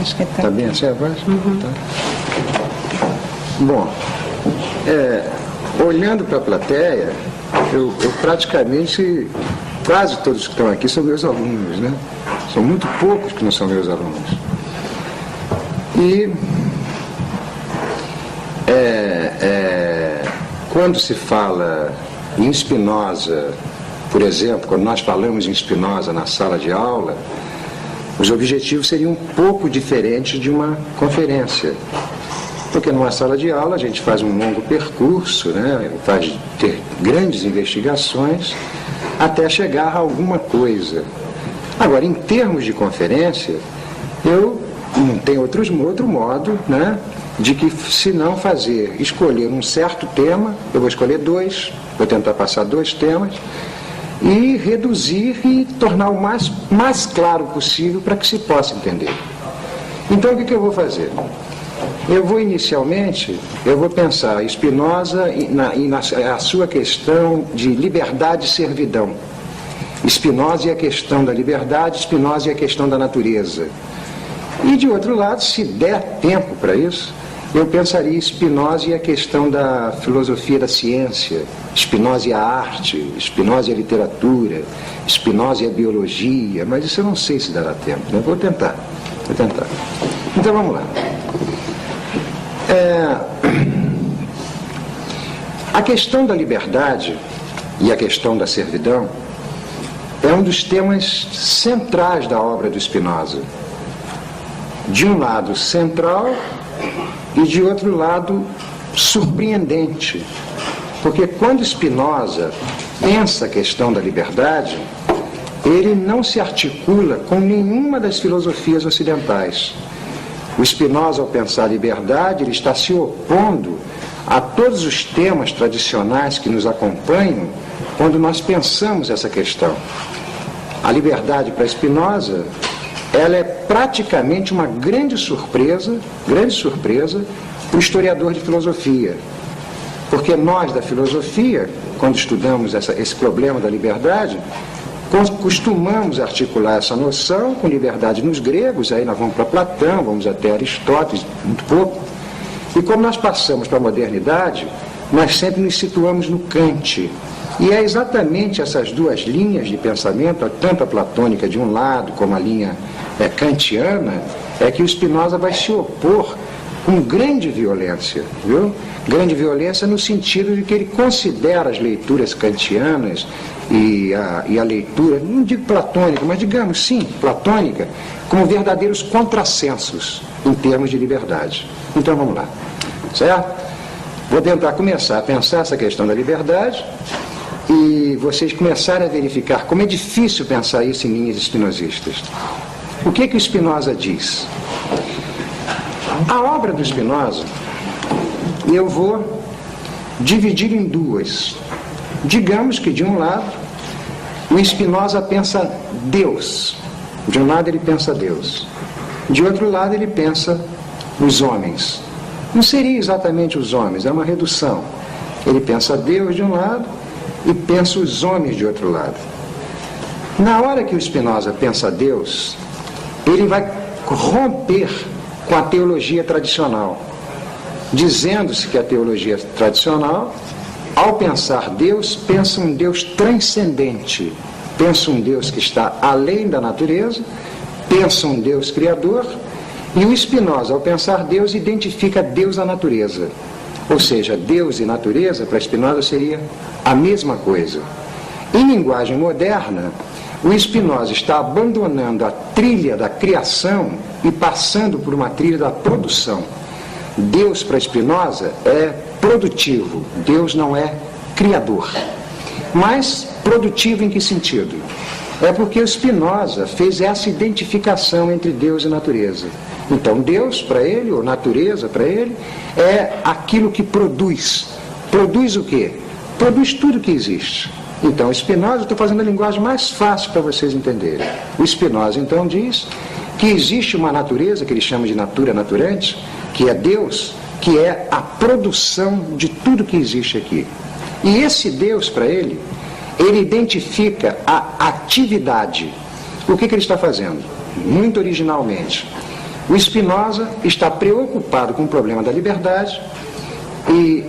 Acho que Está bem assim a voz? Uhum. Tá. Bom, olhando para a plateia, eu praticamente, quase todos que estão aqui são meus alunos, né? São muito poucos que não são meus alunos. E quando se fala em Spinoza, por exemplo, quando nós falamos em Spinoza na sala de aula, os objetivos seriam um pouco diferentes de uma conferência. Porque numa sala de aula a gente faz um longo percurso, né? Faz ter grandes investigações até chegar a alguma coisa. Agora, em termos de conferência, eu não tenho outro modo, né, de que, se não escolher um certo tema, eu vou escolher dois, vou tentar passar dois temas, e reduzir e tornar o mais claro possível para que se possa entender. Então, o que eu vou fazer? Eu vou pensar Spinoza e a sua questão de liberdade e servidão. Spinoza e a questão da liberdade, Spinoza e a questão da natureza. E, de outro lado, se der tempo para isso, eu pensaria Spinoza e a questão da filosofia da ciência, Spinoza e a arte, Spinoza e a literatura, Spinoza e a biologia, mas isso eu não sei se dará tempo, né? Vou tentar. Então, vamos lá. A questão da liberdade e a questão da servidão é um dos temas centrais da obra do Spinoza. De um lado central e de outro lado surpreendente, porque quando Spinoza pensa a questão da liberdade, ele não se articula com nenhuma das filosofias ocidentais. O Spinoza, ao pensar a liberdade, ele está se opondo a todos os temas tradicionais que nos acompanham quando nós pensamos essa questão. A liberdade para Spinoza, ela é praticamente uma grande surpresa para o historiador de filosofia. Porque nós, da filosofia, quando estudamos esse problema da liberdade, costumamos articular essa noção com liberdade nos gregos, aí nós vamos para Platão, vamos até Aristóteles, muito pouco. E quando nós passamos para a modernidade, nós sempre nos situamos no Kant. E é exatamente essas duas linhas de pensamento, tanto a platônica de um lado como a linha kantiana, é que o Spinoza vai se opor com grande violência, viu? Grande violência no sentido de que ele considera as leituras kantianas e a leitura, não digo platônica, mas digamos sim, platônica, como verdadeiros contrassensos em termos de liberdade. Então vamos lá, certo? Vou tentar começar a pensar essa questão da liberdade e vocês começarem a verificar como é difícil pensar isso em linhas espinosistas. O que o Spinoza diz? A obra do Spinoza eu vou dividir em duas. Digamos que de um lado o Spinoza pensa Deus. De um lado ele pensa Deus. De outro lado ele pensa os homens. Não seria exatamente os homens, é uma redução. Ele pensa Deus de um lado e pensa os homens de outro lado. Na hora que o Spinoza pensa Deus, ele vai romper com a teologia tradicional, dizendo-se que a teologia tradicional, ao pensar Deus, pensa um Deus transcendente, pensa um Deus que está além da natureza, pensa um Deus criador, e o Spinoza, ao pensar Deus, identifica Deus à natureza. Ou seja, Deus e natureza, para Spinoza, seria a mesma coisa. Em linguagem moderna, o Spinoza está abandonando a trilha da criação e passando por uma trilha da produção. Deus, para Spinoza, é produtivo. Deus não é criador. Mas produtivo em que sentido? É porque o Spinoza fez essa identificação entre Deus e natureza. Então, Deus, para ele, ou natureza, para ele, é aquilo que produz. Produz o quê? Produz tudo que existe. Então, Spinoza, estou fazendo a linguagem mais fácil para vocês entenderem. O Spinoza, então, diz que existe uma natureza, que ele chama de natura naturante, que é Deus, que é a produção de tudo que existe aqui. E esse Deus, para ele identifica a atividade. O que ele está fazendo? Muito originalmente. O Spinoza está preocupado com o problema da liberdade e,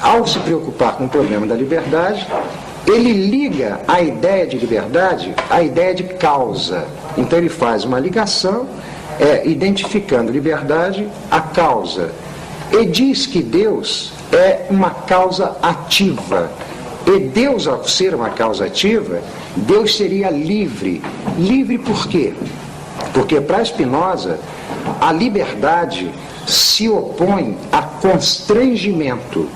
ao se preocupar com o problema da liberdade, ele liga a ideia de liberdade à ideia de causa. Então ele faz uma ligação, identificando liberdade à causa. E diz que Deus é uma causa ativa. E Deus, ao ser uma causa ativa, Deus seria livre. Livre por quê? Porque para Spinoza, a liberdade se opõe a constrangimento.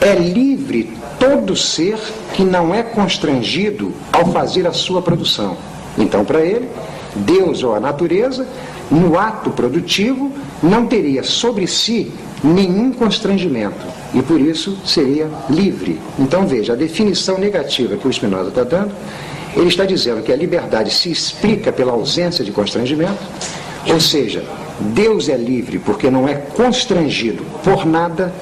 É livre todo ser que não é constrangido ao fazer a sua produção. Então, para ele, Deus ou a natureza, no ato produtivo, não teria sobre si nenhum constrangimento e, por isso, seria livre. Então, veja, a definição negativa que o Spinoza está dando, ele está dizendo que a liberdade se explica pela ausência de constrangimento, ou seja, Deus é livre porque não é constrangido por nada.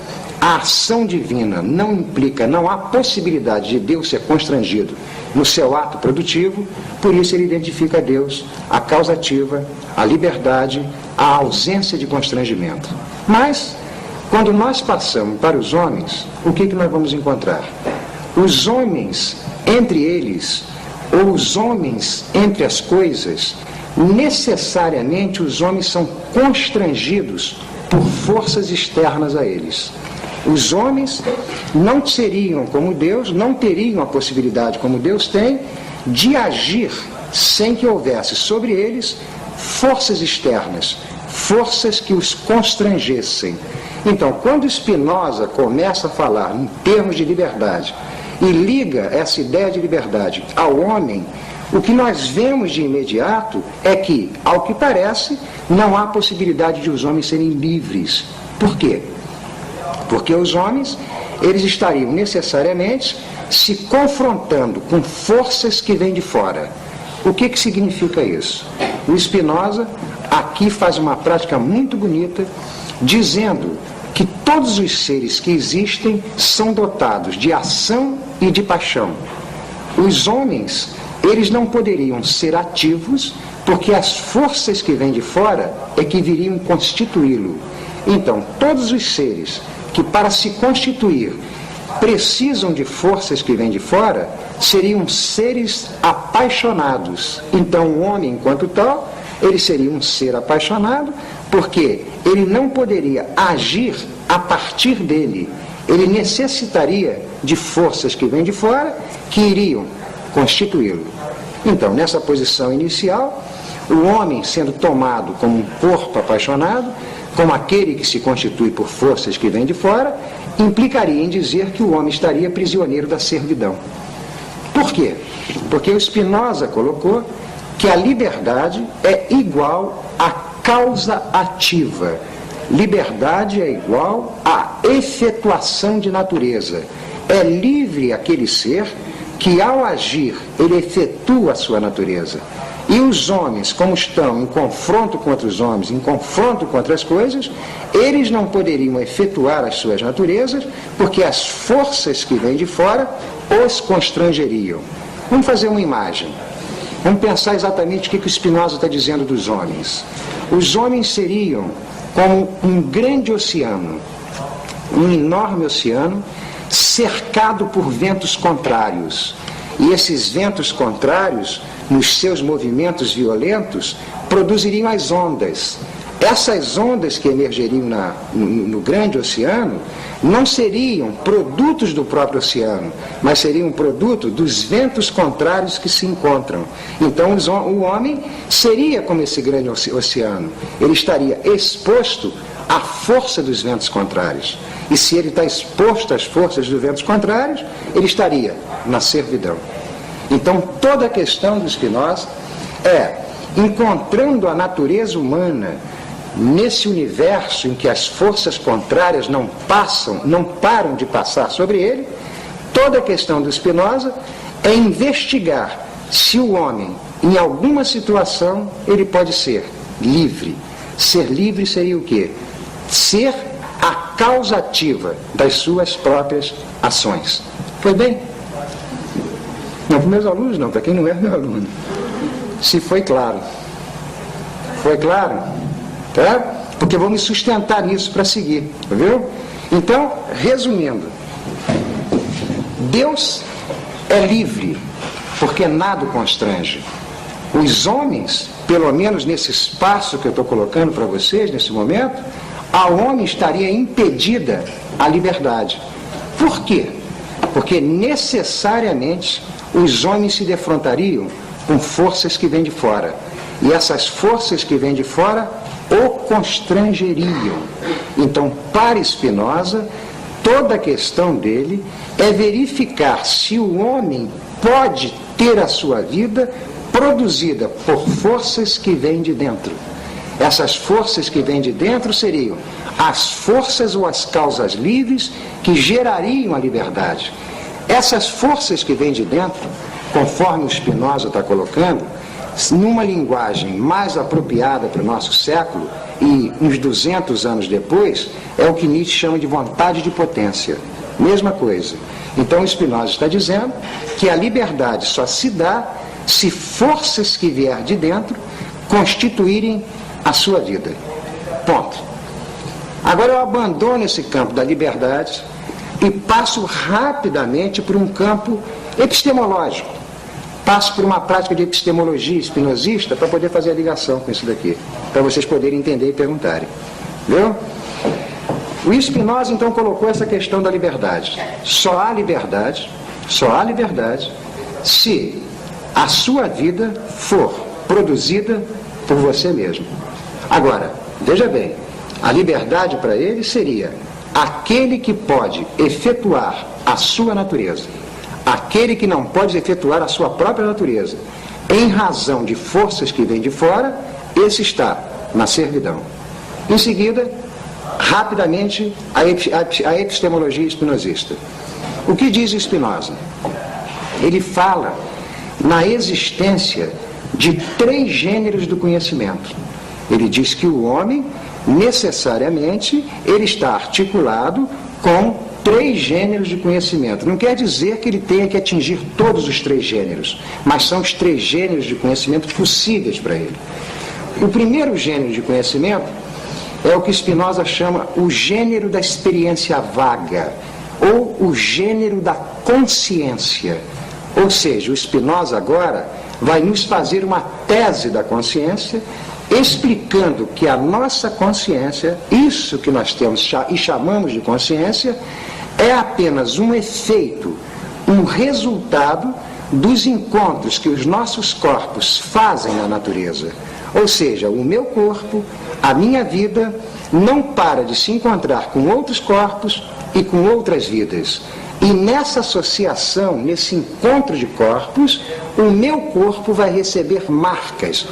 A ação divina não implica, não há possibilidade de Deus ser constrangido no seu ato produtivo, por isso ele identifica a Deus, a causa ativa, a liberdade, a ausência de constrangimento. Mas, quando nós passamos para os homens, o que nós vamos encontrar? Os homens entre eles, ou os homens entre as coisas, necessariamente os homens são constrangidos por forças externas a eles. Os homens não seriam como Deus, não teriam a possibilidade, como Deus tem, de agir sem que houvesse sobre eles forças externas, forças que os constrangessem. Então, quando Spinoza começa a falar em termos de liberdade e liga essa ideia de liberdade ao homem, o que nós vemos de imediato é que, ao que parece, não há possibilidade de os homens serem livres. Por quê? Porque os homens, eles estariam necessariamente se confrontando com forças que vêm de fora. O que significa isso? O Spinoza aqui faz uma prática muito bonita, dizendo que todos os seres que existem são dotados de ação e de paixão. Os homens, eles não poderiam ser ativos, porque as forças que vêm de fora é que viriam constituí-lo. Então, todos os seres que para se constituir precisam de forças que vêm de fora, seriam seres apaixonados. Então o homem, enquanto tal, ele seria um ser apaixonado, porque ele não poderia agir a partir dele. Ele necessitaria de forças que vêm de fora, que iriam constituí-lo. Então, nessa posição inicial, o homem sendo tomado como um corpo apaixonado, como aquele que se constitui por forças que vêm de fora, implicaria em dizer que o homem estaria prisioneiro da servidão. Por quê? Porque o Spinoza colocou que a liberdade é igual à causa ativa. Liberdade é igual à efetuação de natureza. É livre aquele ser que, ao agir, ele efetua a sua natureza. E os homens, como estão em confronto com outros homens, em confronto com outras coisas, eles não poderiam efetuar as suas naturezas, porque as forças que vêm de fora os constrangeriam. Vamos fazer uma imagem. Vamos pensar exatamente o que o Spinoza está dizendo dos homens. Os homens seriam como um grande oceano, um enorme oceano, cercado por ventos contrários. E esses ventos contrários, nos seus movimentos violentos, produziriam as ondas. Essas ondas que emergeriam no grande oceano não seriam produtos do próprio oceano, mas seriam produto dos ventos contrários que se encontram. Então o homem seria como esse grande oceano. Ele estaria exposto à força dos ventos contrários. E se ele está exposto às forças dos ventos contrários, ele estaria na servidão. Então toda a questão do Spinoza é, encontrando a natureza humana nesse universo em que as forças contrárias não param de passar sobre ele, toda a questão do Spinoza é investigar se o homem, em alguma situação, ele pode ser livre. Ser livre seria o quê? Ser a causa ativa das suas próprias ações. Foi bem? Não para meus alunos, não, para quem não é meu aluno. Se foi claro. Foi claro? tá? Porque vou me sustentar nisso para seguir, viu? Então, resumindo, Deus é livre, porque nada o constrange. Os homens, pelo menos nesse espaço que eu estou colocando para vocês, nesse momento, ao homem estaria impedida a liberdade. Por quê? Porque necessariamente os homens se defrontariam com forças que vêm de fora. E essas forças que vêm de fora o constrangeriam. Então, para Spinoza, toda a questão dele é verificar se o homem pode ter a sua vida produzida por forças que vêm de dentro. Essas forças que vêm de dentro seriam as forças ou as causas livres que gerariam a liberdade. Essas forças que vêm de dentro, conforme o Spinoza está colocando, numa linguagem mais apropriada para o nosso século, e uns 200 anos depois, é o que Nietzsche chama de vontade de potência. Mesma coisa. Então, Spinoza está dizendo que a liberdade só se dá se forças que vier de dentro constituírem a sua vida. Ponto. Agora eu abandono esse campo da liberdade e passo rapidamente para um campo epistemológico. Passo por uma prática de epistemologia espinosista para poder fazer a ligação com isso daqui, para vocês poderem entender e perguntarem. Viu? O Spinoza então colocou essa questão da liberdade. Só há liberdade se a sua vida for produzida por você mesmo. Agora, veja bem, a liberdade para ele seria aquele que pode efetuar a sua natureza. Aquele que não pode efetuar a sua própria natureza, em razão de forças que vêm de fora, esse está na servidão. Em seguida, rapidamente, a epistemologia espinosista. O que diz Spinoza? Ele fala na existência de 3 gêneros do conhecimento. Ele diz que o homem, necessariamente, ele está articulado com 3 gêneros de conhecimento. Não quer dizer que ele tenha que atingir todos os 3 gêneros, mas são os 3 gêneros de conhecimento possíveis para ele. O primeiro gênero de conhecimento é o que Spinoza chama o gênero da experiência vaga, ou o gênero da consciência. Ou seja, o Spinoza agora vai nos fazer uma tese da consciência, explicando que a nossa consciência, isso que nós temos e chamamos de consciência, é apenas um efeito, um resultado dos encontros que os nossos corpos fazem na natureza. Ou seja, o meu corpo, a minha vida, não para de se encontrar com outros corpos e com outras vidas. E nessa associação, nesse encontro de corpos, o meu corpo vai receber marcas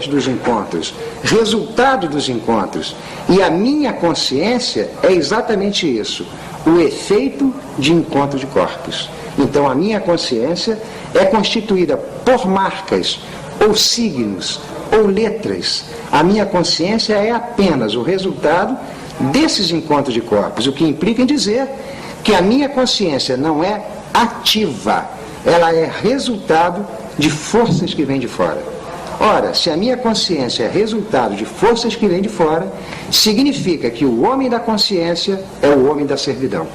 dos encontros, resultado dos encontros. E a minha consciência é exatamente isso, o efeito de encontro de corpos. Então a minha consciência é constituída por marcas, ou signos, ou letras. A minha consciência é apenas o resultado desses encontros de corpos, o que implica em dizer que a minha consciência não é ativa, ela é resultado de forças que vêm de fora. Ora, se a minha consciência é resultado de forças que vêm de fora, significa que o homem da consciência é o homem da servidão.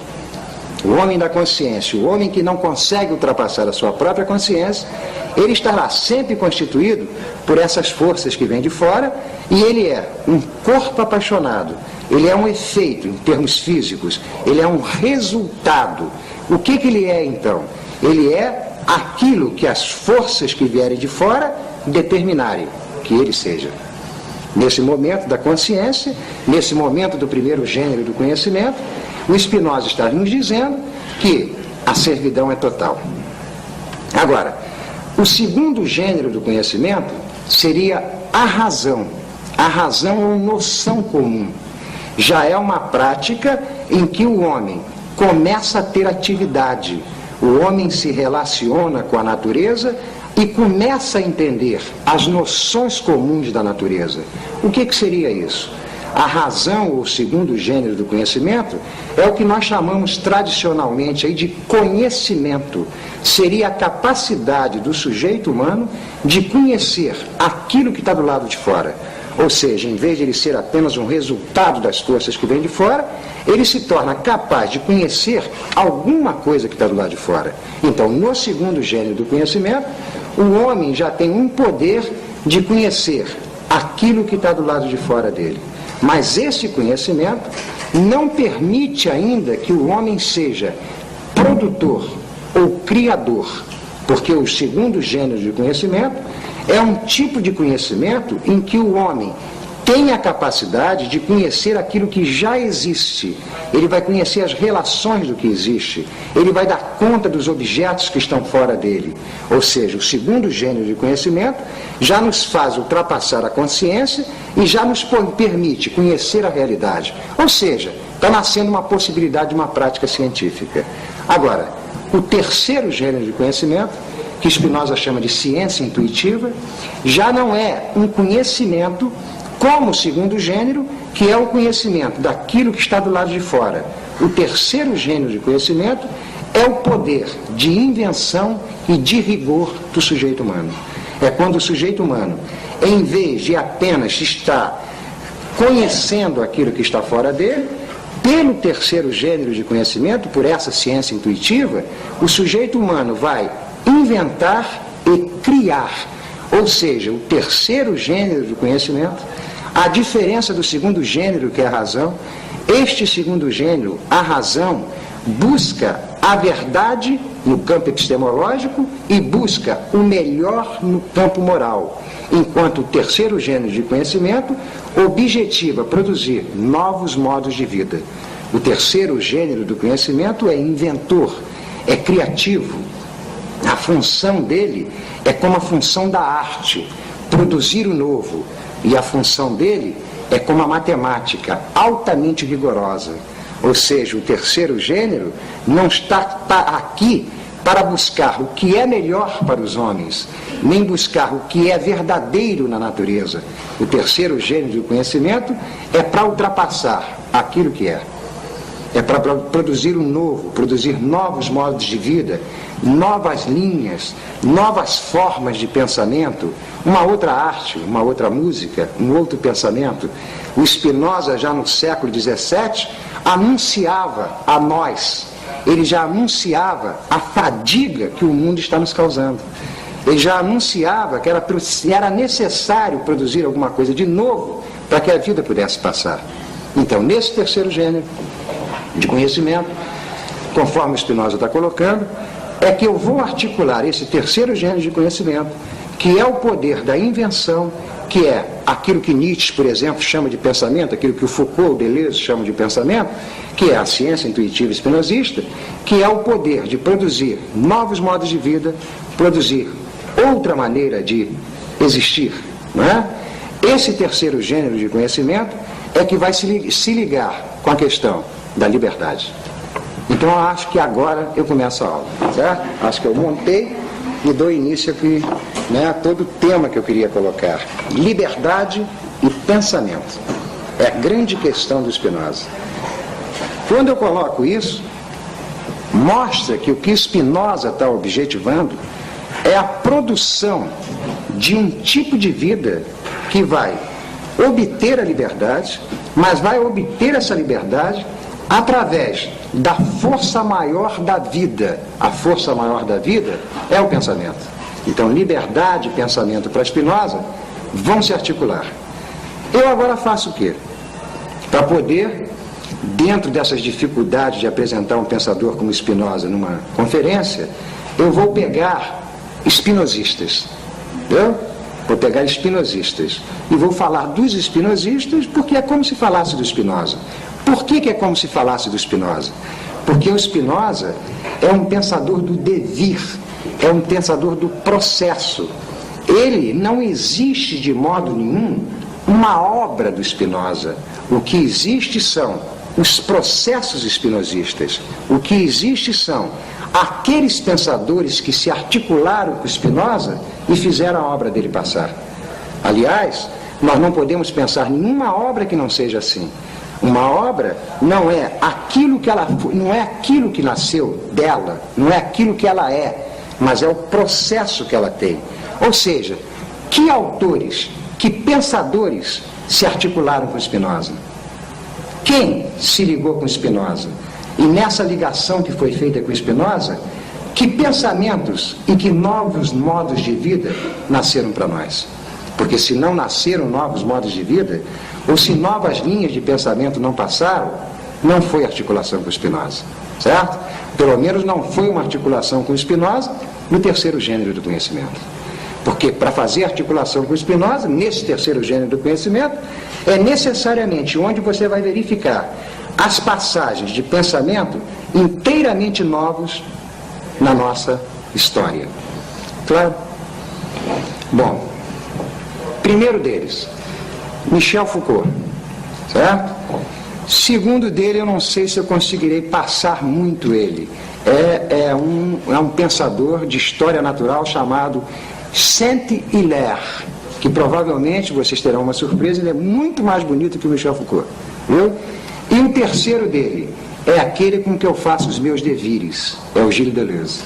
O homem da consciência, o homem que não consegue ultrapassar a sua própria consciência, ele estará sempre constituído por essas forças que vêm de fora, e ele é um corpo apaixonado, ele é um efeito em termos físicos, ele é um resultado. O que ele é então? Ele é aquilo que as forças que vierem de fora determinarem que ele seja. Nesse momento da consciência, nesse momento do primeiro gênero do conhecimento, o Spinoza está nos dizendo que a servidão é total. Agora, o segundo gênero do conhecimento seria a razão. A razão é uma noção comum. Já é uma prática em que o homem começa a ter atividade. O homem se relaciona com a natureza e começa a entender as noções comuns da natureza. O que seria isso? A razão, ou segundo gênero do conhecimento, é o que nós chamamos tradicionalmente aí de conhecimento. Seria a capacidade do sujeito humano de conhecer aquilo que está do lado de fora. ou seja, em vez de ele ser apenas um resultado das forças que vêm de fora, ele se torna capaz de conhecer alguma coisa que está do lado de fora. Então, no segundo gênero do conhecimento, o homem já tem um poder de conhecer aquilo que está do lado de fora dele. Mas esse conhecimento não permite ainda que o homem seja produtor ou criador, porque o segundo gênero de conhecimento é um tipo de conhecimento em que o homem tem a capacidade de conhecer aquilo que já existe. Ele vai conhecer as relações do que existe. Ele vai dar conta dos objetos que estão fora dele. Ou seja, o segundo gênero de conhecimento já nos faz ultrapassar a consciência e já nos permite conhecer a realidade. Ou seja, está nascendo uma possibilidade de uma prática científica. Agora, o terceiro gênero de conhecimento, que Spinoza chama de ciência intuitiva, já não é um conhecimento como o segundo gênero, que é o conhecimento daquilo que está do lado de fora. O terceiro gênero de conhecimento é o poder de invenção e de rigor do sujeito humano. É quando o sujeito humano, em vez de apenas estar conhecendo aquilo que está fora dele, pelo terceiro gênero de conhecimento, por essa ciência intuitiva, o sujeito humano vai inventar e criar. Ou seja, o terceiro gênero de conhecimento, a diferença do segundo gênero, que é a razão, este segundo gênero, a razão, busca a verdade no campo epistemológico e busca o melhor no campo moral, enquanto o terceiro gênero de conhecimento objetiva produzir novos modos de vida. O terceiro gênero do conhecimento é inventor, é criativo. A função dele é como a função da arte, produzir o novo. E a função dele é como a matemática, altamente rigorosa. Ou seja, o terceiro gênero não está aqui para buscar o que é melhor para os homens, nem buscar o que é verdadeiro na natureza. O terceiro gênero do conhecimento é para ultrapassar aquilo que é. É para produzir o novo, produzir novos modos de vida, novas linhas, novas formas de pensamento, uma outra arte, uma outra música, um outro pensamento. O Spinoza, já no século XVII, anunciava a nós, ele já anunciava a fadiga que o mundo está nos causando. Ele já anunciava que era necessário produzir alguma coisa de novo para que a vida pudesse passar. Então, nesse terceiro gênero de conhecimento, conforme Spinoza está colocando, é que eu vou articular esse terceiro gênero de conhecimento, que é o poder da invenção, que é aquilo que Nietzsche, por exemplo, chama de pensamento, aquilo que o Foucault, o Deleuze chamam de pensamento, que é a ciência intuitiva espinosista, que é o poder de produzir novos modos de vida, produzir outra maneira de existir, não é? Esse terceiro gênero de conhecimento é que vai se ligar com a questão da liberdade. Então eu acho que agora eu começo a aula, certo? Acho que eu montei e dou início aqui, né, a todo o tema que eu queria colocar. Liberdade e pensamento. É a grande questão do Spinoza. Quando eu coloco isso, mostra que o que Spinoza está objetivando é a produção de um tipo de vida que vai obter a liberdade, mas vai obter essa liberdade através da força maior da vida. A força maior da vida é o pensamento. Então, liberdade e pensamento para Spinoza vão se articular. Eu agora faço o quê? Para poder, dentro dessas dificuldades de apresentar um pensador como Spinoza numa conferência, eu vou pegar espinosistas. Entendeu? Vou pegar espinosistas e vou falar dos espinosistas porque é como se falasse do Spinoza. Por que é como se falasse do Spinoza? Porque o Spinoza é um pensador do devir, é um pensador do processo. Ele não existe de modo nenhum uma obra do Spinoza. O que existe são os processos espinosistas. O que existe são aqueles pensadores que se articularam com Spinoza e fizeram a obra dele passar. Aliás, nós não podemos pensar nenhuma obra que não seja assim. Uma obra não é aquilo que ela foi, não é aquilo que nasceu dela, não é aquilo que ela é, mas é o processo que ela tem. Ou seja, que autores, que pensadores se articularam com Spinoza? Quem se ligou com Spinoza? E nessa ligação que foi feita com Spinoza, que pensamentos e que novos modos de vida nasceram para nós? Porque se não nasceram novos modos de vida, ou se novas linhas de pensamento não passaram, não foi articulação com Spinoza, certo? Pelo menos não foi uma articulação com Spinoza no terceiro gênero do conhecimento. Porque para fazer articulação com Spinoza, nesse terceiro gênero do conhecimento, é necessariamente onde você vai verificar as passagens de pensamento inteiramente novos na nossa história. Claro? Bom, primeiro deles, Michel Foucault, certo? Segundo dele, eu não sei se eu conseguirei passar muito ele. É um pensador de história natural chamado Saint-Hilaire, que provavelmente vocês terão uma surpresa, ele é muito mais bonito que o Michel Foucault, viu? E o terceiro dele é aquele com que eu faço os meus devires, é o Gilles Deleuze.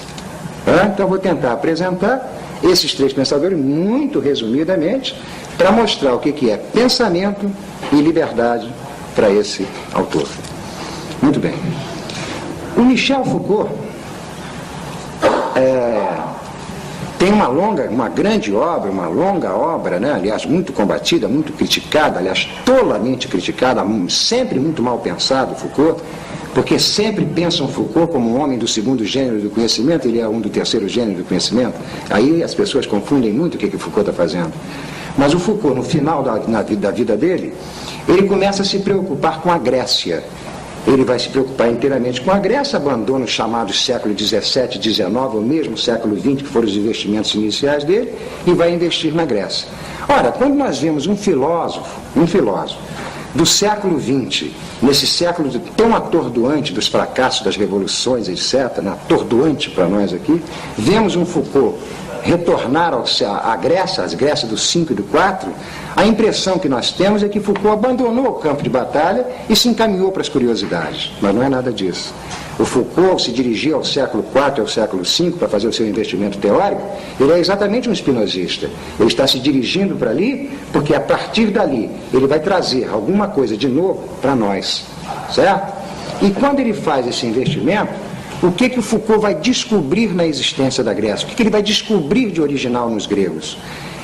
Então eu vou tentar apresentar esses três pensadores muito resumidamente para mostrar o que é pensamento e liberdade para esse autor. Muito bem. O Michel Foucault tem uma grande obra, uma longa obra, né? Aliás, muito combatida, muito criticada, aliás, tolamente criticada, sempre muito mal pensado, Foucault, porque sempre pensam Foucault como um homem do segundo gênero do conhecimento, ele é um do terceiro gênero do conhecimento. Aí as pessoas confundem muito o que Foucault está fazendo. Mas o Foucault, no final da vida dele, ele começa a se preocupar com a Grécia. Ele vai se preocupar inteiramente com a Grécia, abandona os chamados século XVII, XIX, ou mesmo século XX, que foram os investimentos iniciais dele, e vai investir na Grécia. Ora, quando nós vemos um filósofo do século XX, nesse século tão atordoante dos fracassos das revoluções, etc., atordoante para nós aqui, vemos um Foucault retornar à Grécia, às Grécias do 5 e do 4, a impressão que nós temos é que Foucault abandonou o campo de batalha e se encaminhou para as curiosidades. Mas não é nada disso. O Foucault, ao se dirigir ao século IV e ao século V para fazer o seu investimento teórico, ele é exatamente um espinosista. Ele está se dirigindo para ali porque a partir dali ele vai trazer alguma coisa de novo para nós. Certo? E quando ele faz esse investimento, o que o Foucault vai descobrir na existência da Grécia? O que ele vai descobrir de original nos gregos?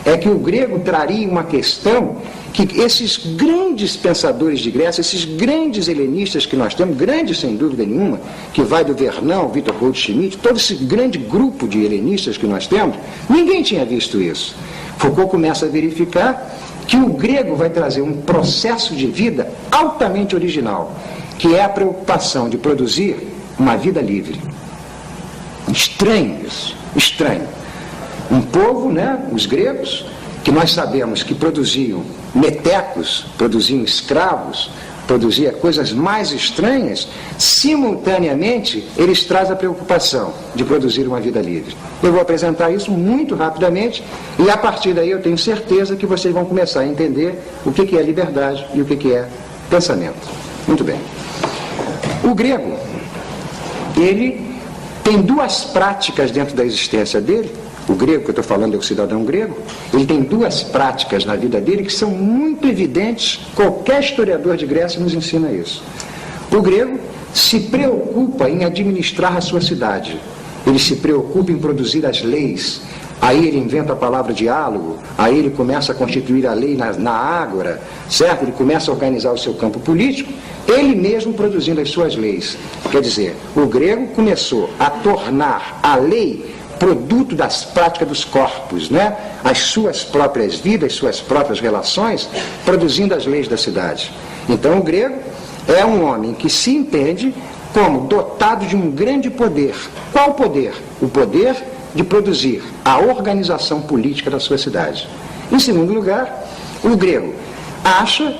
É que o grego traria uma questão que esses grandes pensadores de Grécia, esses grandes helenistas que nós temos, grandes sem dúvida nenhuma, que vai do Vernão, Victor Goldschmidt, todo esse grande grupo de helenistas que nós temos, ninguém tinha visto isso. Foucault começa a verificar que o grego vai trazer um processo de vida altamente original, que é a preocupação de produzir uma vida livre. Estranho isso, estranho. Um povo, né, os gregos, que nós sabemos que produziam metecos, produziam escravos, produzia coisas mais estranhas, simultaneamente eles trazem a preocupação de produzir uma vida livre. Eu vou apresentar isso muito rapidamente e a partir daí eu tenho certeza que vocês vão começar a entender o que é liberdade e o que é pensamento. Muito bem. O grego, ele tem duas práticas dentro da existência dele. O grego que eu estou falando é o cidadão grego. Ele tem duas práticas na vida dele que são muito evidentes. Qualquer historiador de Grécia nos ensina isso. O grego se preocupa em administrar a sua cidade. Ele se preocupa em produzir as leis. Aí ele inventa a palavra diálogo, aí ele começa a constituir a lei na ágora, certo? Ele começa a organizar o seu campo político, ele mesmo produzindo as suas leis. Quer dizer, o grego começou a tornar a lei produto das práticas dos corpos, né? As suas próprias vidas, suas próprias relações, produzindo as leis da cidade. Então o grego é um homem que se entende como dotado de um grande poder. Qual poder? O poder de produzir a organização política da sua cidade. Em segundo lugar, o grego acha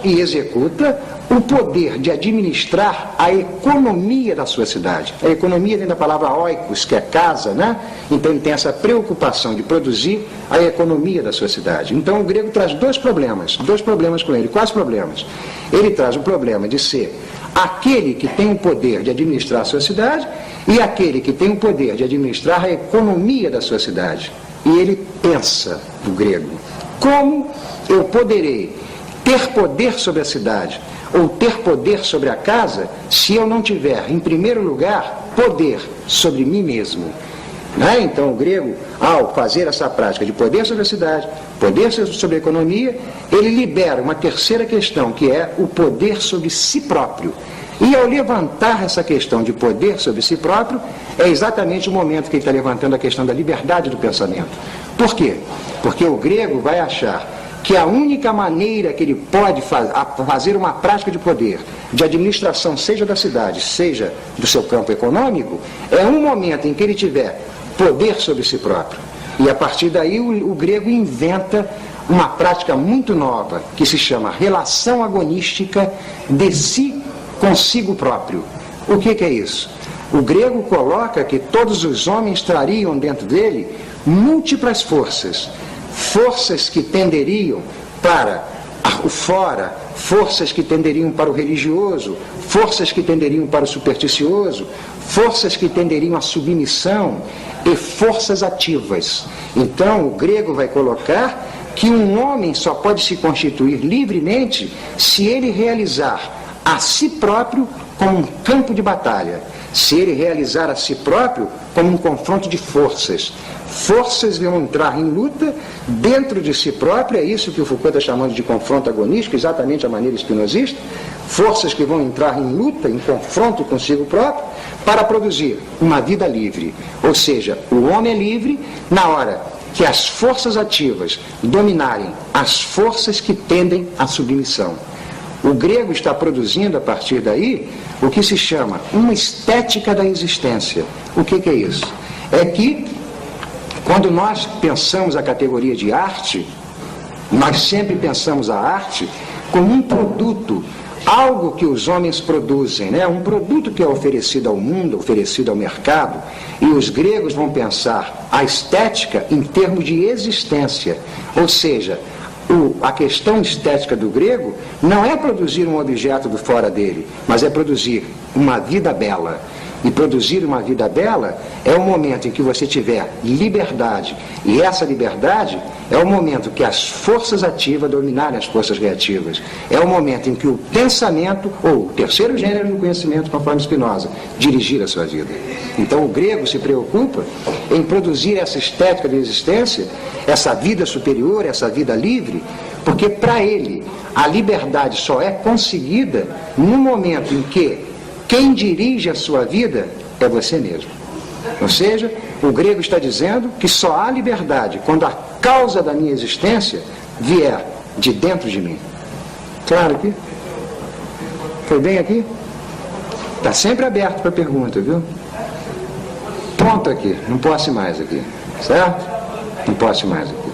e executa o poder de administrar a economia da sua cidade. A economia vem da palavra oikos, que é casa, né? Então ele tem essa preocupação de produzir a economia da sua cidade. Então o grego traz dois problemas com ele. Quais problemas? Ele traz o problema de ser aquele que tem o poder de administrar a sua cidade e aquele que tem o poder de administrar a economia da sua cidade. E ele pensa, o grego, Como eu poderei ter poder sobre a cidade ou ter poder sobre a casa se eu não tiver, em primeiro lugar, poder sobre mim mesmo? Né? Então o grego, ao fazer essa prática de poder sobre a cidade, poder sobre a economia, ele libera uma terceira questão, que é o poder sobre si próprio. E ao levantar essa questão de poder sobre si próprio, é exatamente o momento que ele está levantando a questão da liberdade do pensamento. Por quê? Porque o grego vai achar que a única maneira que ele pode fazer uma prática de poder, de administração, seja da cidade, seja do seu campo econômico, é um momento em que ele tiver poder sobre si próprio. E a partir daí o grego inventa uma prática muito nova, que se chama relação agonística de si consigo próprio. O que é isso? O grego coloca que todos os homens trariam dentro dele múltiplas forças, forças que tenderiam para o fora, forças que tenderiam para o religioso, forças que tenderiam para o supersticioso, forças que tenderiam à submissão e forças ativas. Então o grego vai colocar que um homem só pode se constituir livremente se ele realizar a si próprio como um campo de batalha, se ele realizar a si próprio como um confronto de forças. Forças vão entrar em luta dentro de si próprio, é isso que o Foucault está chamando de confronto agonístico, exatamente a maneira espinosista. Forças que vão entrar em luta, em confronto consigo próprio, para produzir uma vida livre. Ou seja, o homem é livre na hora que as forças ativas dominarem as forças que tendem à submissão. O grego está produzindo, a partir daí, o que se chama uma estética da existência. O que é isso? É que, quando nós pensamos a categoria de arte, nós sempre pensamos a arte como um produto, algo que os homens produzem, né? Um produto que é oferecido ao mundo, oferecido ao mercado, e os gregos vão pensar a estética em termos de existência, ou seja, a questão estética do grego não é produzir um objeto do fora dele, mas é produzir uma vida bela. E produzir uma vida bela é o momento em que você tiver liberdade. E essa liberdade é o momento que as forças ativas dominarem as forças reativas. É o momento em que o pensamento, ou o terceiro gênero do conhecimento, conforme Spinoza, dirigir a sua vida. Então o grego se preocupa em produzir essa estética de existência, essa vida superior, essa vida livre, porque para ele a liberdade só é conseguida no momento em que quem dirige a sua vida é você mesmo. Ou seja, o grego está dizendo que só há liberdade quando a causa da minha existência vier de dentro de mim. Claro aqui? Foi bem aqui? Está sempre aberto para pergunta, viu? Pronto aqui, não posso ir mais aqui. Certo? Não posso ir mais aqui.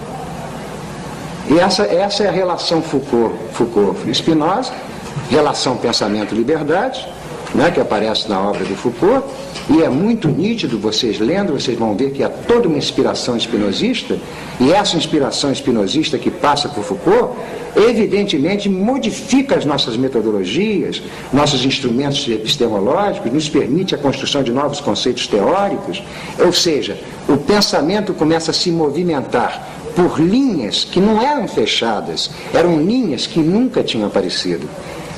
E essa é a relação Foucault-Spinoza, relação pensamento-liberdade, né, que aparece na obra do Foucault, e é muito nítido, vocês lendo, vocês vão ver que há toda uma inspiração espinosista, e essa inspiração espinosista que passa por Foucault, evidentemente modifica as nossas metodologias, nossos instrumentos epistemológicos, nos permite a construção de novos conceitos teóricos, ou seja, o pensamento começa a se movimentar por linhas que não eram fechadas, eram linhas que nunca tinham aparecido.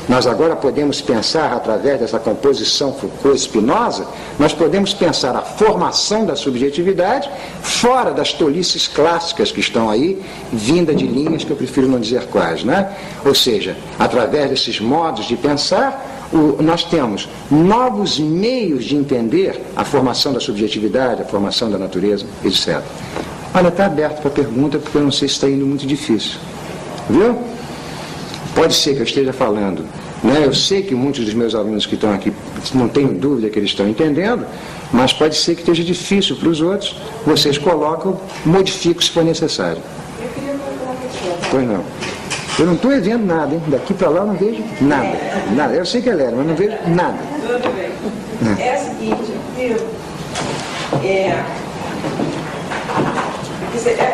Nós agora podemos pensar, através dessa composição Foucault-Spinoza, nós podemos pensar a formação da subjetividade fora das tolices clássicas que estão aí, vinda de linhas que eu prefiro não dizer quais, né? Ou seja, através desses modos de pensar, nós temos novos meios de entender a formação da subjetividade, a formação da natureza, etc. Olha, está aberto para pergunta, porque eu não sei se está indo muito difícil. Viu? Pode ser que eu esteja falando, né? Eu sei que muitos dos meus alunos que estão aqui, não tenho dúvida que eles estão entendendo, mas pode ser que esteja difícil para os outros. Vocês colocam, modificam se for necessário. Pois não. Eu não estou vendo nada, hein? Daqui para lá eu não vejo nada. Nada. Eu sei que é Lélia, mas não vejo nada. Tudo bem. É o seguinte,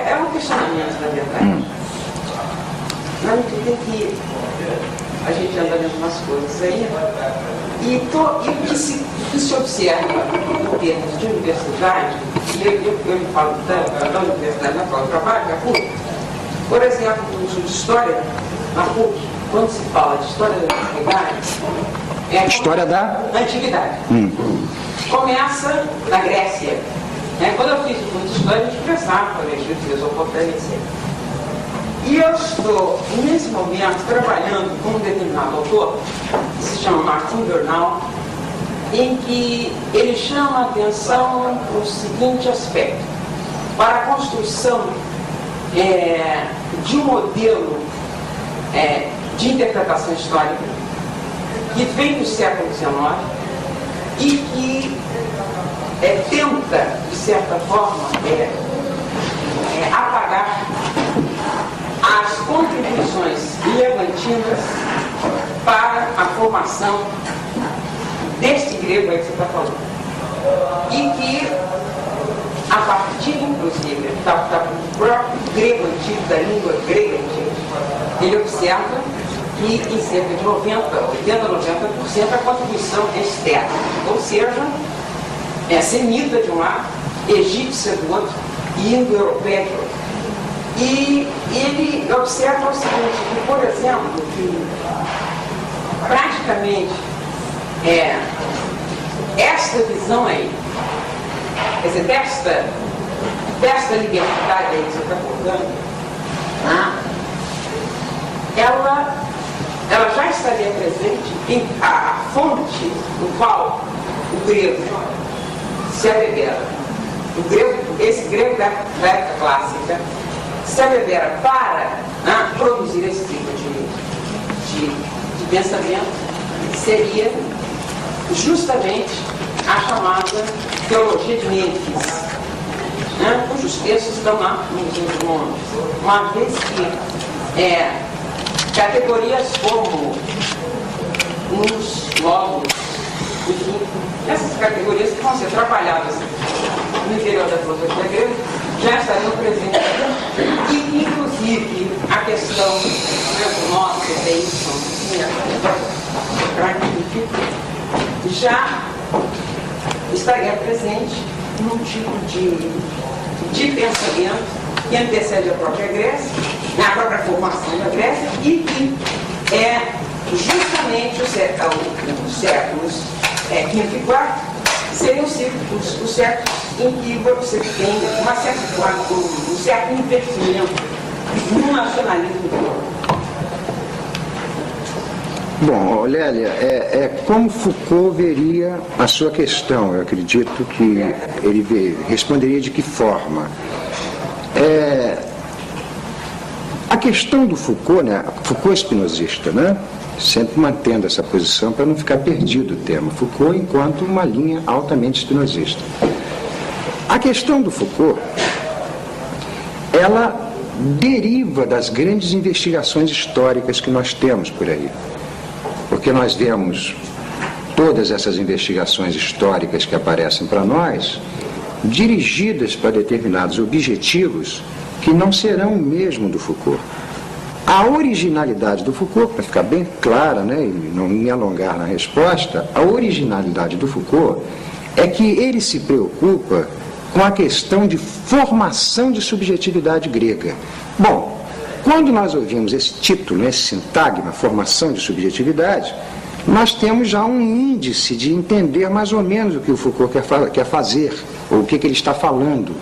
é um questionamento, na verdade. Na medida que a gente anda vendo umas coisas aí, e o que se observa em termos de universidade, e eu falo da universidade na qual eu trabalho, Por exemplo, no curso de História, na PUC, quando se fala de História da Antiguidade... História da Antiguidade. Começa na Grécia. Quando eu fiz o curso de História, a gente pensava no Egito, Mesopotâmia, etc. E eu estou, nesse momento, trabalhando com um determinado autor, que se chama Martin Bernal, em que ele chama a atenção para o seguinte aspecto: para a construção de um modelo de interpretação histórica que vem do século XIX e que tenta, de certa forma, apagar as contribuições levantinas para a formação deste grego aí que você está falando. E que, a partir, inclusive, do próprio grego antigo, da língua grega antiga, ele observa que em cerca de 90% a contribuição é externa, ou seja, semita de um lado, egípcia do outro e indo-europeia de outro. E ele observa o seguinte, que, por exemplo, que praticamente esta visão aí, quer dizer, desta libertade aí que você está colocando, ela já estaria presente em a fonte do qual o grego se abevera. Esse grego da época clássica se abevera para produzir esse tipo de pensamento, seria justamente a chamada teologia de Mênfis, cujos textos estão lá no Museu de Londres, uma vez que categorias como os logos, enfim, essas categorias que vão ser trabalhadas no interior da filosofia grega já estariam presentes. E, inclusive, a questão, por exemplo, nosso, já estaria presente num tipo de pensamento que antecede a própria Grécia, a própria formação da Grécia, e que é justamente os séculos V e IV seriam os séculos em que você tem uma certa, um certo investimento no nacionalismo. Bom, Lélia, como Foucault veria a sua questão? Eu acredito que ele responderia de que forma? A questão do Foucault, Foucault é espinosista, sempre mantendo essa posição para não ficar perdido o tema. Foucault enquanto uma linha altamente espinosista. A questão do Foucault, ela deriva das grandes investigações históricas que nós temos por aí. Porque nós vemos todas essas investigações históricas que aparecem para nós dirigidas para determinados objetivos que não serão o mesmo do Foucault. A originalidade do Foucault, para ficar bem clara, e não me alongar na resposta, a originalidade do Foucault é que ele se preocupa com a questão de formação de subjetividade grega. Bom, quando nós ouvimos esse título, esse sintagma, formação de subjetividade, nós temos já um índice de entender mais ou menos o que o Foucault quer fazer, ou o que ele está falando.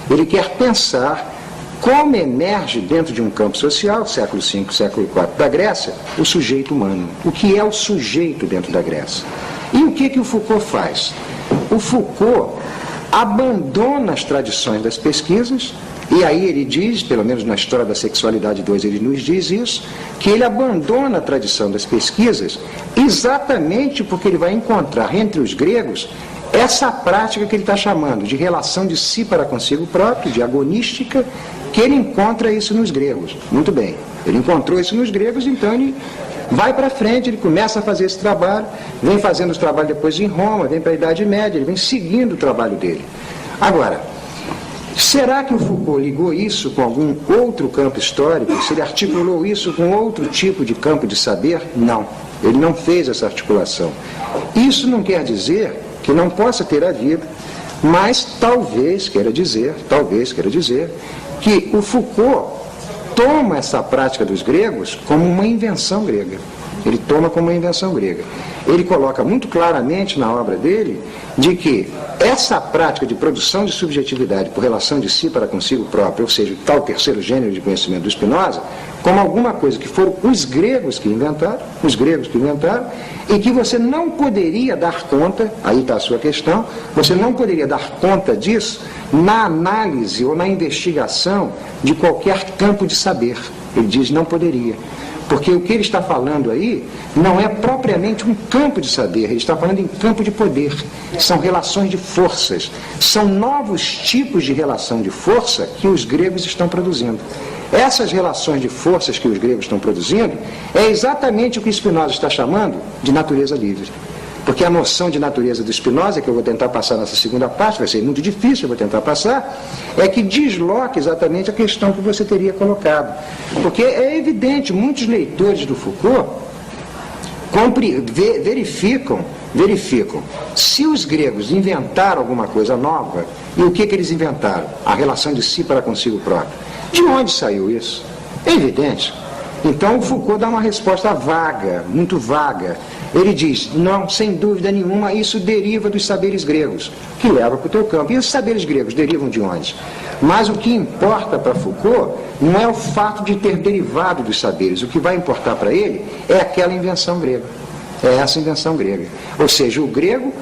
Ele quer pensar como emerge dentro de um campo social, século V, século IV da Grécia, o sujeito humano. O que é o sujeito dentro da Grécia? E o que o Foucault faz? O Foucault abandona as tradições das pesquisas, e aí ele diz, pelo menos na História da Sexualidade 2 ele nos diz isso, que ele abandona a tradição das pesquisas exatamente porque ele vai encontrar entre os gregos essa prática que ele está chamando de relação de si para consigo próprio, de agonística, que ele encontra isso nos gregos. Muito bem, ele encontrou isso nos gregos, então ele vai para frente, ele começa a fazer esse trabalho, vem fazendo os trabalhos depois em Roma, vem para a Idade Média, ele vem seguindo o trabalho dele. Agora, será que o Foucault ligou isso com algum outro campo histórico? Se ele articulou isso com outro tipo de campo de saber? Não, ele não fez essa articulação. Isso não quer dizer que não possa ter havido, mas talvez queira dizer que o Foucault toma essa prática dos gregos como uma invenção grega. Ele toma como uma invenção grega. Ele coloca muito claramente na obra dele de que essa prática de produção de subjetividade por relação de si para consigo próprio, ou seja, o tal terceiro gênero de conhecimento do Spinoza, como alguma coisa que foram os gregos que inventaram, e que você não poderia dar conta, aí está a sua questão, você não poderia dar conta disso na análise ou na investigação de qualquer campo de saber. Ele diz não poderia. Porque o que ele está falando aí não é propriamente um campo de saber, ele está falando em campo de poder. São relações de forças, são novos tipos de relação de força que os gregos estão produzindo. Essas relações de forças que os gregos estão produzindo é exatamente o que Spinoza está chamando de natureza livre. Porque a noção de natureza do Spinoza, que eu vou tentar passar nessa segunda parte, vai ser muito difícil, eu vou tentar passar, é que desloca exatamente a questão que você teria colocado. Porque é evidente, muitos leitores do Foucault verificam se os gregos inventaram alguma coisa nova, e o que eles inventaram? A relação de si para consigo próprio. De onde saiu isso? É evidente. Então o Foucault dá uma resposta vaga, muito vaga. Ele diz, não, sem dúvida nenhuma, isso deriva dos saberes gregos, que leva para o teu campo. E os saberes gregos derivam de onde? Mas o que importa para Foucault não é o fato de ter derivado dos saberes. O que vai importar para ele é aquela invenção grega. É essa invenção grega. Ou seja, o grego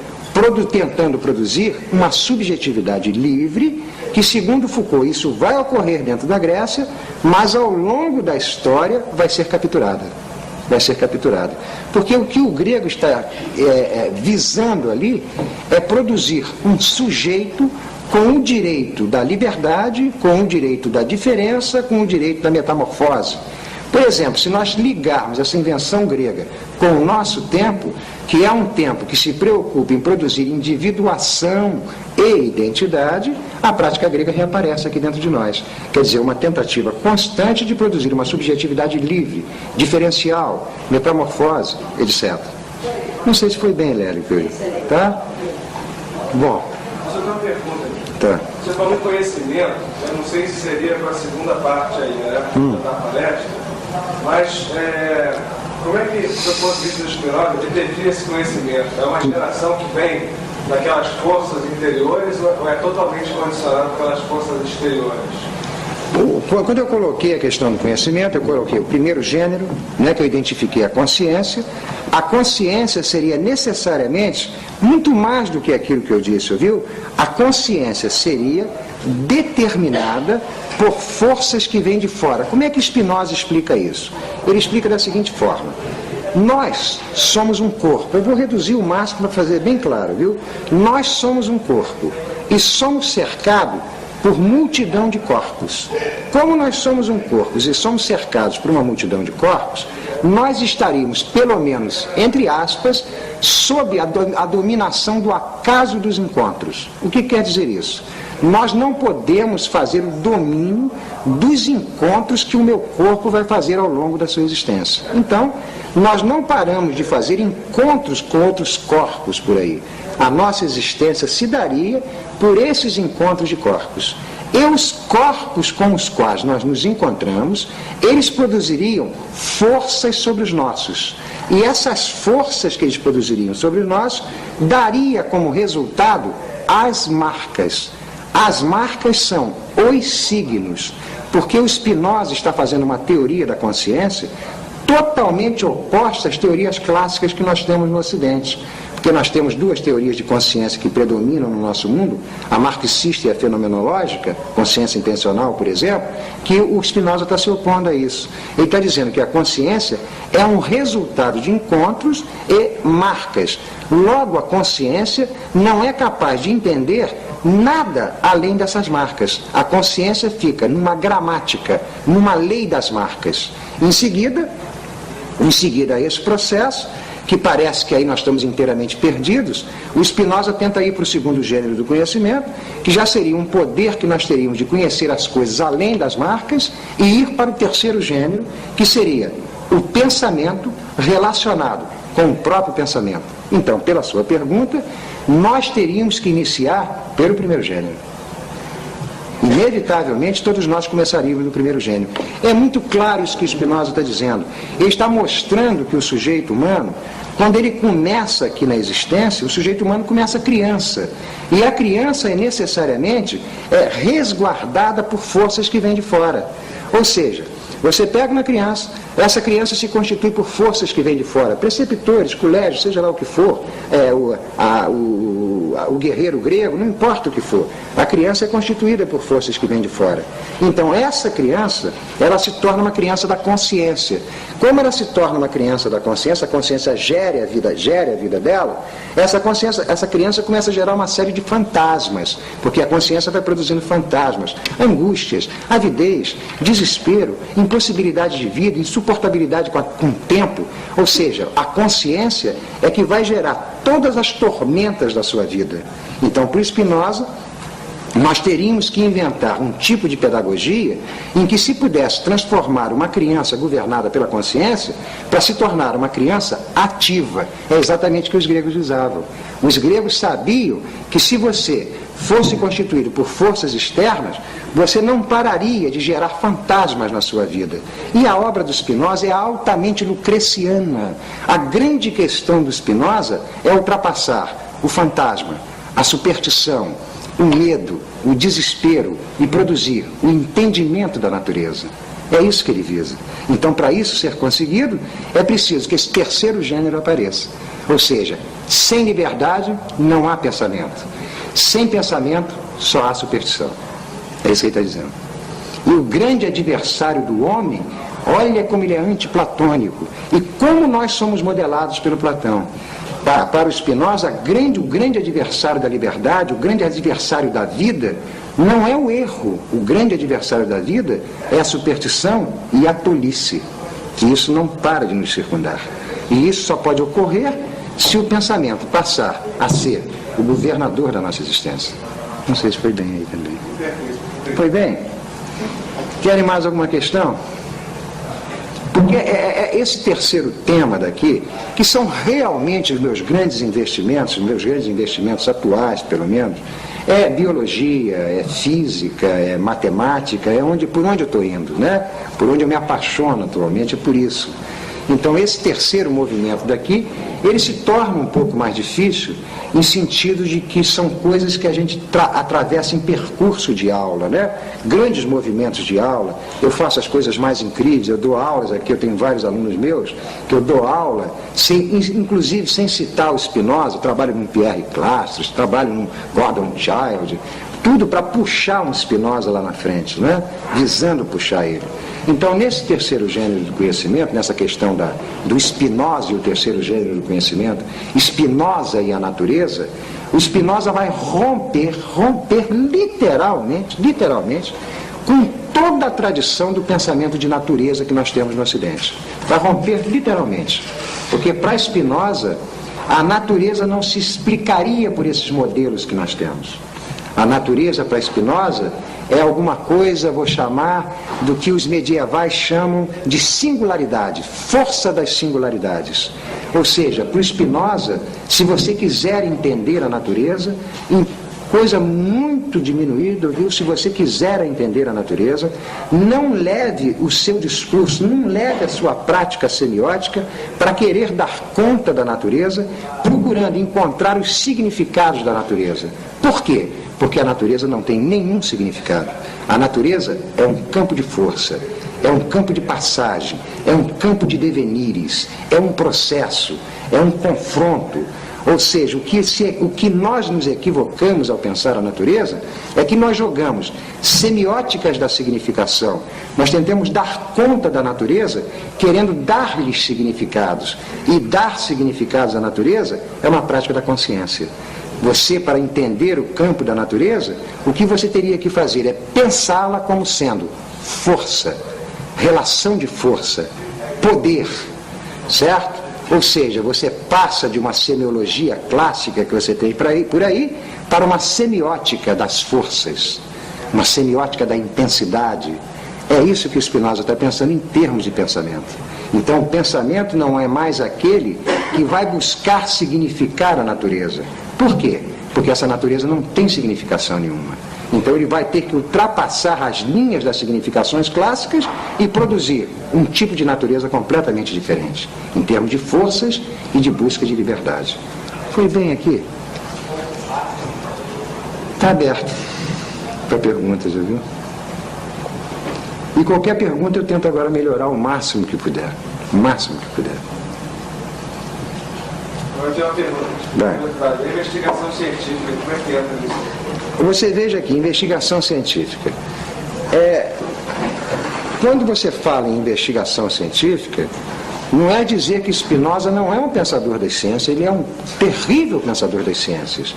tentando produzir uma subjetividade livre, que segundo Foucault isso vai ocorrer dentro da Grécia, mas ao longo da história vai ser capturada. Porque o que o grego está visando ali é produzir um sujeito com o direito da liberdade, com o direito da diferença, com o direito da metamorfose. Por exemplo, se nós ligarmos essa invenção grega com o nosso tempo, que é um tempo que se preocupa em produzir individuação e identidade, a prática grega reaparece aqui dentro de nós. Quer dizer, uma tentativa constante de produzir uma subjetividade livre, diferencial, metamorfose, etc. Não sei se foi bem, Lélio, tá? Bom. Só tem uma pergunta aqui. Tá. Você falou conhecimento, eu não sei se seria para a segunda parte aí, né, da palestra, mas como é que, do ponto de vista do Spinoza, ele define esse conhecimento? É uma geração que vem daquelas forças interiores ou é totalmente condicionado pelas forças exteriores? Quando eu coloquei a questão do conhecimento, eu coloquei o primeiro gênero, né, que eu identifiquei a consciência. A consciência seria necessariamente muito mais do que aquilo que eu disse, viu? A consciência seria determinada por forças que vêm de fora. Como é que Spinoza explica isso? Ele explica da seguinte forma. Nós somos um corpo. Eu vou reduzir o máximo para fazer bem claro, viu? Nós somos um corpo e somos cercados por multidão de corpos. Como nós somos um corpo e somos cercados por uma multidão de corpos, nós estaríamos, pelo menos, entre aspas, sob a dominação do acaso dos encontros. O que quer dizer isso? Nós não podemos fazer o domínio dos encontros que o meu corpo vai fazer ao longo da sua existência. Então, nós não paramos de fazer encontros com outros corpos por aí. A nossa existência se daria por esses encontros de corpos. E os corpos com os quais nós nos encontramos, eles produziriam forças sobre os nossos. E essas forças que eles produziriam sobre nós, daria como resultado as marcas. As marcas são os signos, porque o Spinoza está fazendo uma teoria da consciência totalmente oposta às teorias clássicas que nós temos no Ocidente. Porque nós temos duas teorias de consciência que predominam no nosso mundo, a marxista e a fenomenológica, consciência intencional, por exemplo, que o Spinoza está se opondo a isso. Ele está dizendo que a consciência é um resultado de encontros e marcas. Logo, a consciência não é capaz de entender nada além dessas marcas. A consciência fica numa gramática, numa lei das marcas. Em seguida a esse processo, que parece que aí nós estamos inteiramente perdidos, o Spinoza tenta ir para o segundo gênero do conhecimento, que já seria um poder que nós teríamos de conhecer as coisas além das marcas, e ir para o terceiro gênero, que seria o pensamento relacionado com o próprio pensamento. Então, pela sua pergunta, nós teríamos que iniciar pelo primeiro gênero. Inevitavelmente, todos nós começaríamos no primeiro gênio. É muito claro isso que Spinoza está dizendo. Ele está mostrando que o sujeito humano, quando ele começa aqui na existência, o sujeito humano começa criança. E a criança é necessariamente resguardada por forças que vêm de fora. Ou seja, você pega uma criança, essa criança se constitui por forças que vêm de fora, preceptores, colégios, seja lá o que for, o guerreiro grego, não importa o que for. A criança é constituída por forças que vêm de fora. Então essa criança, ela se torna uma criança da consciência. Como ela se torna uma criança da consciência, a consciência gere a vida dela, essa criança começa a gerar uma série de fantasmas, porque a consciência vai produzindo fantasmas, angústias, avidez, desespero, impossibilidade de vida, insuportabilidade com o tempo. Ou seja, a consciência é que vai gerar todas as tormentas da sua vida. Então, por Spinoza, nós teríamos que inventar um tipo de pedagogia em que se pudesse transformar uma criança governada pela consciência para se tornar uma criança ativa. É exatamente o que os gregos usavam. Os gregos sabiam que se você fosse constituído por forças externas, você não pararia de gerar fantasmas na sua vida. E a obra do Spinoza é altamente lucreciana. A grande questão do Spinoza é ultrapassar o fantasma, a superstição, o medo, o desespero e produzir o entendimento da natureza. É isso que ele visa. Então, para isso ser conseguido, é preciso que esse terceiro gênero apareça. Ou seja, sem liberdade não há pensamento. Sem pensamento só há superstição. É isso que ele está dizendo. E o grande adversário do homem, olha como ele é antiplatônico. E como nós somos modelados pelo Platão. Para o Spinoza, o grande adversário da liberdade, o grande adversário da vida, não é o erro. O grande adversário da vida é a superstição e a tolice, que isso não para de nos circundar. E isso só pode ocorrer se o pensamento passar a ser o governador da nossa existência. Não sei se foi bem aí também. Foi bem? Querem mais alguma questão? Porque é esse terceiro tema daqui, que são realmente os meus grandes investimentos atuais, pelo menos, é biologia, é física, é matemática, por onde eu estou indo, né? Por onde eu me apaixono atualmente, é por isso. Então esse terceiro movimento daqui, ele se torna um pouco mais difícil, em sentido de que são coisas que a gente atravessa em percurso de aula, né? Grandes movimentos de aula. Eu faço as coisas mais incríveis, eu dou aulas aqui, eu tenho vários alunos meus, que eu dou aula, inclusive sem citar o Spinoza, trabalho no Pierre Clastres, trabalho no Gordon Childe, tudo para puxar um Spinoza lá na frente, né? Visando puxar ele. Então, nesse terceiro gênero do conhecimento, nessa questão do Spinoza e o terceiro gênero do conhecimento, Spinoza e a natureza, o Spinoza vai romper literalmente, com toda a tradição do pensamento de natureza que nós temos no Ocidente. Vai romper literalmente. Porque para Spinoza, a natureza não se explicaria por esses modelos que nós temos. A natureza, para Spinoza, é alguma coisa, vou chamar, do que os medievais chamam de singularidade, força das singularidades. Ou seja, para o Spinoza, se você quiser entender a natureza, em coisa muito diminuída, viu? Se você quiser entender a natureza, não leve o seu discurso, não leve a sua prática semiótica para querer dar conta da natureza, procurando encontrar os significados da natureza. Por quê? Porque a natureza não tem nenhum significado. A natureza é um campo de força, é um campo de passagem, é um campo de devenires, é um processo, é um confronto. Ou seja, o que nós nos equivocamos ao pensar a natureza é que nós jogamos semióticas da significação. Nós tentamos dar conta da natureza querendo dar-lhes significados. E dar significados à natureza é uma prática da consciência. Você, para entender o campo da natureza, o que você teria que fazer é pensá-la como sendo força, relação de força, poder, certo? Ou seja, você passa de uma semiologia clássica que você tem por aí para uma semiótica das forças, uma semiótica da intensidade. É isso que o Spinoza está pensando em termos de pensamento. Então, o pensamento não é mais aquele que vai buscar significar a natureza. Por quê? Porque essa natureza não tem significação nenhuma. Então ele vai ter que ultrapassar as linhas das significações clássicas e produzir um tipo de natureza completamente diferente, em termos de forças e de busca de liberdade. Foi bem aqui? Está aberto para perguntas, já viu? E qualquer pergunta eu tento agora melhorar o máximo que puder. O máximo que puder. Eu tenho uma pergunta. A investigação científica, como é que entra nisso? Você veja aqui, investigação científica. Quando você fala em investigação científica, não é dizer que Spinoza não é um pensador das ciências, ele é um terrível pensador das ciências.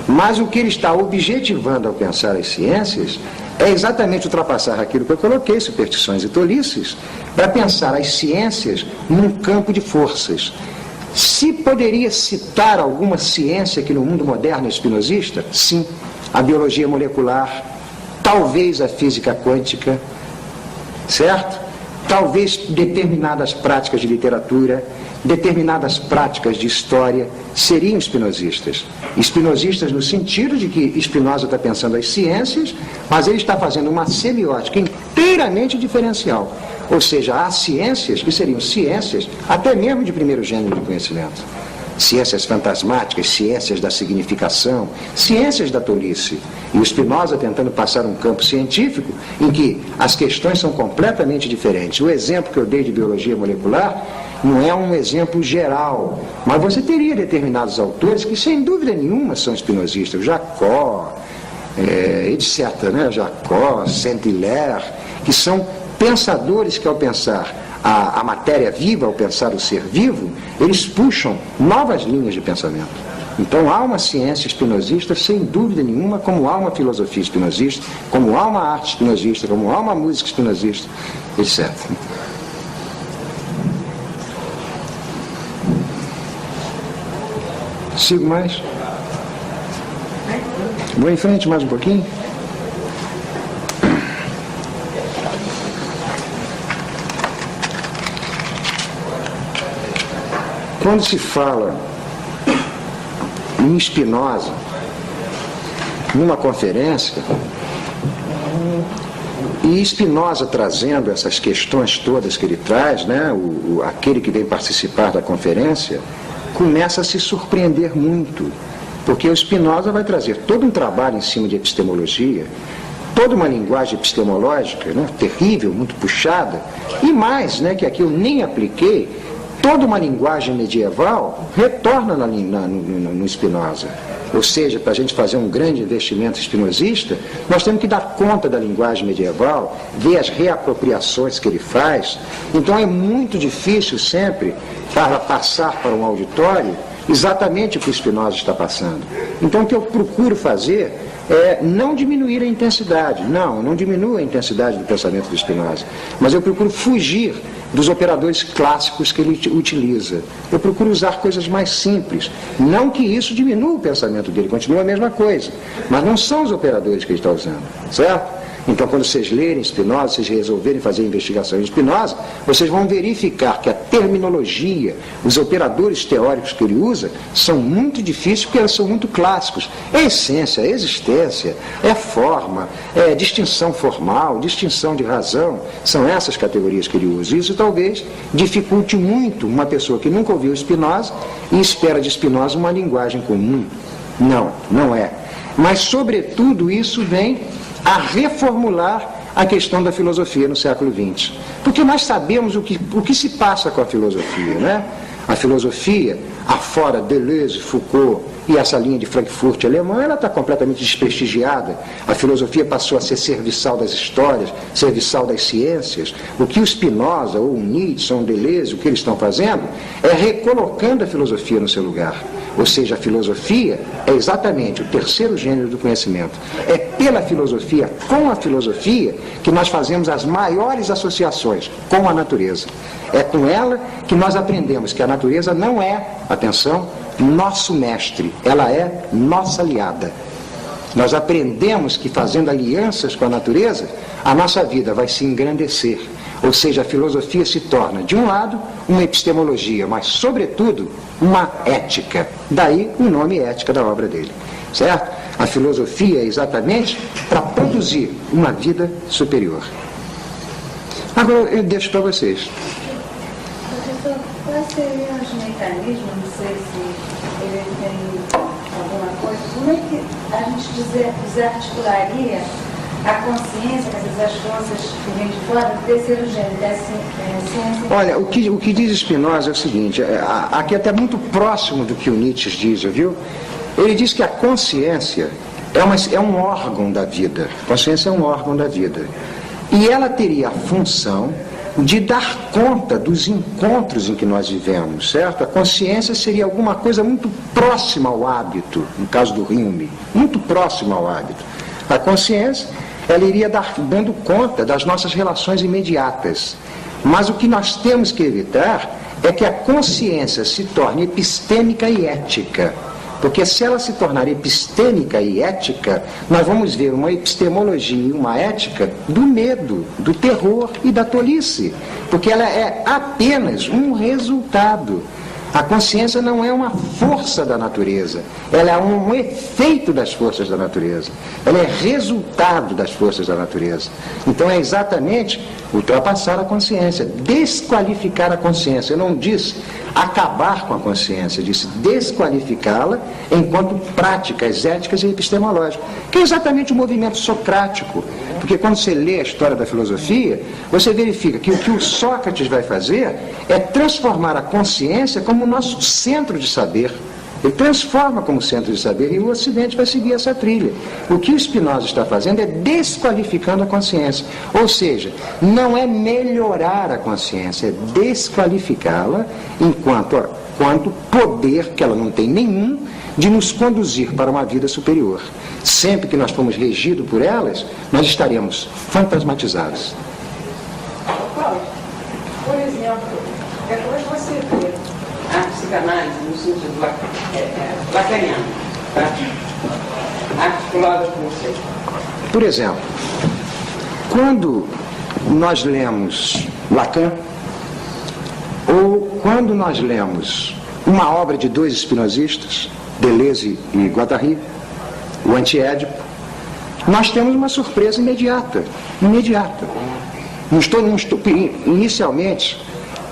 Mas o que ele está objetivando ao pensar as ciências é exatamente ultrapassar aquilo que eu coloquei, superstições e tolices, para pensar as ciências num campo de forças. Se poderia citar alguma ciência que no mundo moderno é espinosista? Sim. A biologia molecular, talvez a física quântica, certo? Talvez determinadas práticas de literatura, determinadas práticas de história seriam espinosistas. Espinosistas no sentido de que Spinoza está pensando as ciências, mas ele está fazendo uma semiótica inteiramente diferencial. Ou seja, há ciências que seriam ciências até mesmo de primeiro gênero de conhecimento. Ciências fantasmáticas, ciências da significação, ciências da tolice. E o Spinoza tentando passar um campo científico em que as questões são completamente diferentes. O exemplo que eu dei de biologia molecular não é um exemplo geral, mas você teria determinados autores que sem dúvida nenhuma são espinosistas, Jacob, etc., né? Jacob, Saint-Hilaire, que são pensadores que ao pensar a matéria viva, ao pensar o ser vivo, eles puxam novas linhas de pensamento. Então há uma ciência espinosista, sem dúvida nenhuma, como há uma filosofia espinosista, como há uma arte espinosista, como há uma música espinosista, etc. Sigo mais? Vou em frente mais um pouquinho? Quando se fala em Spinoza, numa conferência, e Spinoza trazendo essas questões todas que ele traz, né, aquele que vem participar da conferência, começa a se surpreender muito, porque o Spinoza vai trazer todo um trabalho em cima de epistemologia, toda uma linguagem epistemológica, né, terrível, muito puxada, e mais, né, que aqui eu nem apliquei, toda uma linguagem medieval retorna no Spinoza. Ou seja, para a gente fazer um grande investimento espinosista, nós temos que dar conta da linguagem medieval, ver as reapropriações que ele faz. Então é muito difícil sempre para passar para um auditório exatamente o que o Spinoza está passando. Então o que eu procuro fazer é não diminuir a intensidade. Não diminuo a intensidade do pensamento do Spinoza, mas eu procuro fugir dos operadores clássicos que ele utiliza. Eu procuro usar coisas mais simples. Não que isso diminua o pensamento dele, continua a mesma coisa, mas não são os operadores que ele está usando, certo? Então, quando vocês lerem Spinoza, vocês resolverem fazer investigação em Spinoza, vocês vão verificar que a terminologia, os operadores teóricos que ele usa, são muito difíceis porque eles são muito clássicos. É essência, é existência, é forma, é distinção formal, distinção de razão. São essas categorias que ele usa. Isso talvez dificulte muito uma pessoa que nunca ouviu Spinoza e espera de Spinoza uma linguagem comum. Não é. Mas, sobretudo, isso vem a reformular a questão da filosofia no século XX. Porque nós sabemos o que se passa com a filosofia, né? A filosofia, afora Deleuze, Foucault e essa linha de Frankfurt alemã, ela está completamente desprestigiada. A filosofia passou a ser serviçal das histórias, serviçal das ciências. O que o Spinoza, ou o Nietzsche, ou o Deleuze, o que eles estão fazendo é recolocando a filosofia no seu lugar. Ou seja, a filosofia é exatamente o terceiro gênero do conhecimento. É pela filosofia, com a filosofia, que nós fazemos as maiores associações com a natureza. É com ela que nós aprendemos que a natureza não é, atenção, nosso mestre, ela é nossa aliada. Nós aprendemos que fazendo alianças com a natureza, a nossa vida vai se engrandecer. Ou seja, a filosofia se torna, de um lado, uma epistemologia, mas, sobretudo, uma ética. Daí o nome ética da obra dele. Certo? A filosofia é exatamente para produzir uma vida superior. Agora eu deixo para vocês. Professor, quais seriam os mecanismos, não sei se ele tem alguma coisa, como é que a gente desarticularia a consciência, as forças que vêm de fora, do terceiro gênero, da ciência? Olha, o que diz Spinoza é o seguinte, aqui até muito próximo do que o Nietzsche diz, viu? Ele diz que a consciência é um órgão da vida. A consciência é um órgão da vida. E ela teria a função de dar conta dos encontros em que nós vivemos, certo? A consciência seria alguma coisa muito próxima ao hábito, no caso do Hume, muito próxima ao hábito. A consciência, ela iria dando conta das nossas relações imediatas. Mas o que nós temos que evitar é que a consciência se torne epistêmica e ética. Porque se ela se tornar epistêmica e ética, nós vamos ver uma epistemologia e uma ética do medo, do terror e da tolice. Porque ela é apenas um resultado. A consciência não é uma força da natureza, ela é um efeito das forças da natureza, ela é resultado das forças da natureza. Então é exatamente ultrapassar a consciência, desqualificar a consciência. Eu não disse acabar com a consciência, eu disse desqualificá-la enquanto práticas éticas e epistemológicas, que é exatamente o movimento socrático. Porque quando você lê a história da filosofia, você verifica que o que o Sócrates vai fazer é transformar a consciência como o nosso centro de saber. Ele transforma como centro de saber e o Ocidente vai seguir essa trilha. O que o Spinoza está fazendo é desqualificando a consciência. Ou seja, não é melhorar a consciência, é desqualificá-la enquanto poder, que ela não tem nenhum, de nos conduzir para uma vida superior. Sempre que nós formos regidos por elas, nós estaremos fantasmatizados. Paulo, por exemplo, depois você vê a psicanálise no sentido lacaniano, tá? Articulada com você. Por exemplo, quando nós lemos Lacan, ou quando nós lemos uma obra de dois espinosistas, Deleuze e Guattari, o Antiédipo, nós temos uma surpresa imediata. Inicialmente,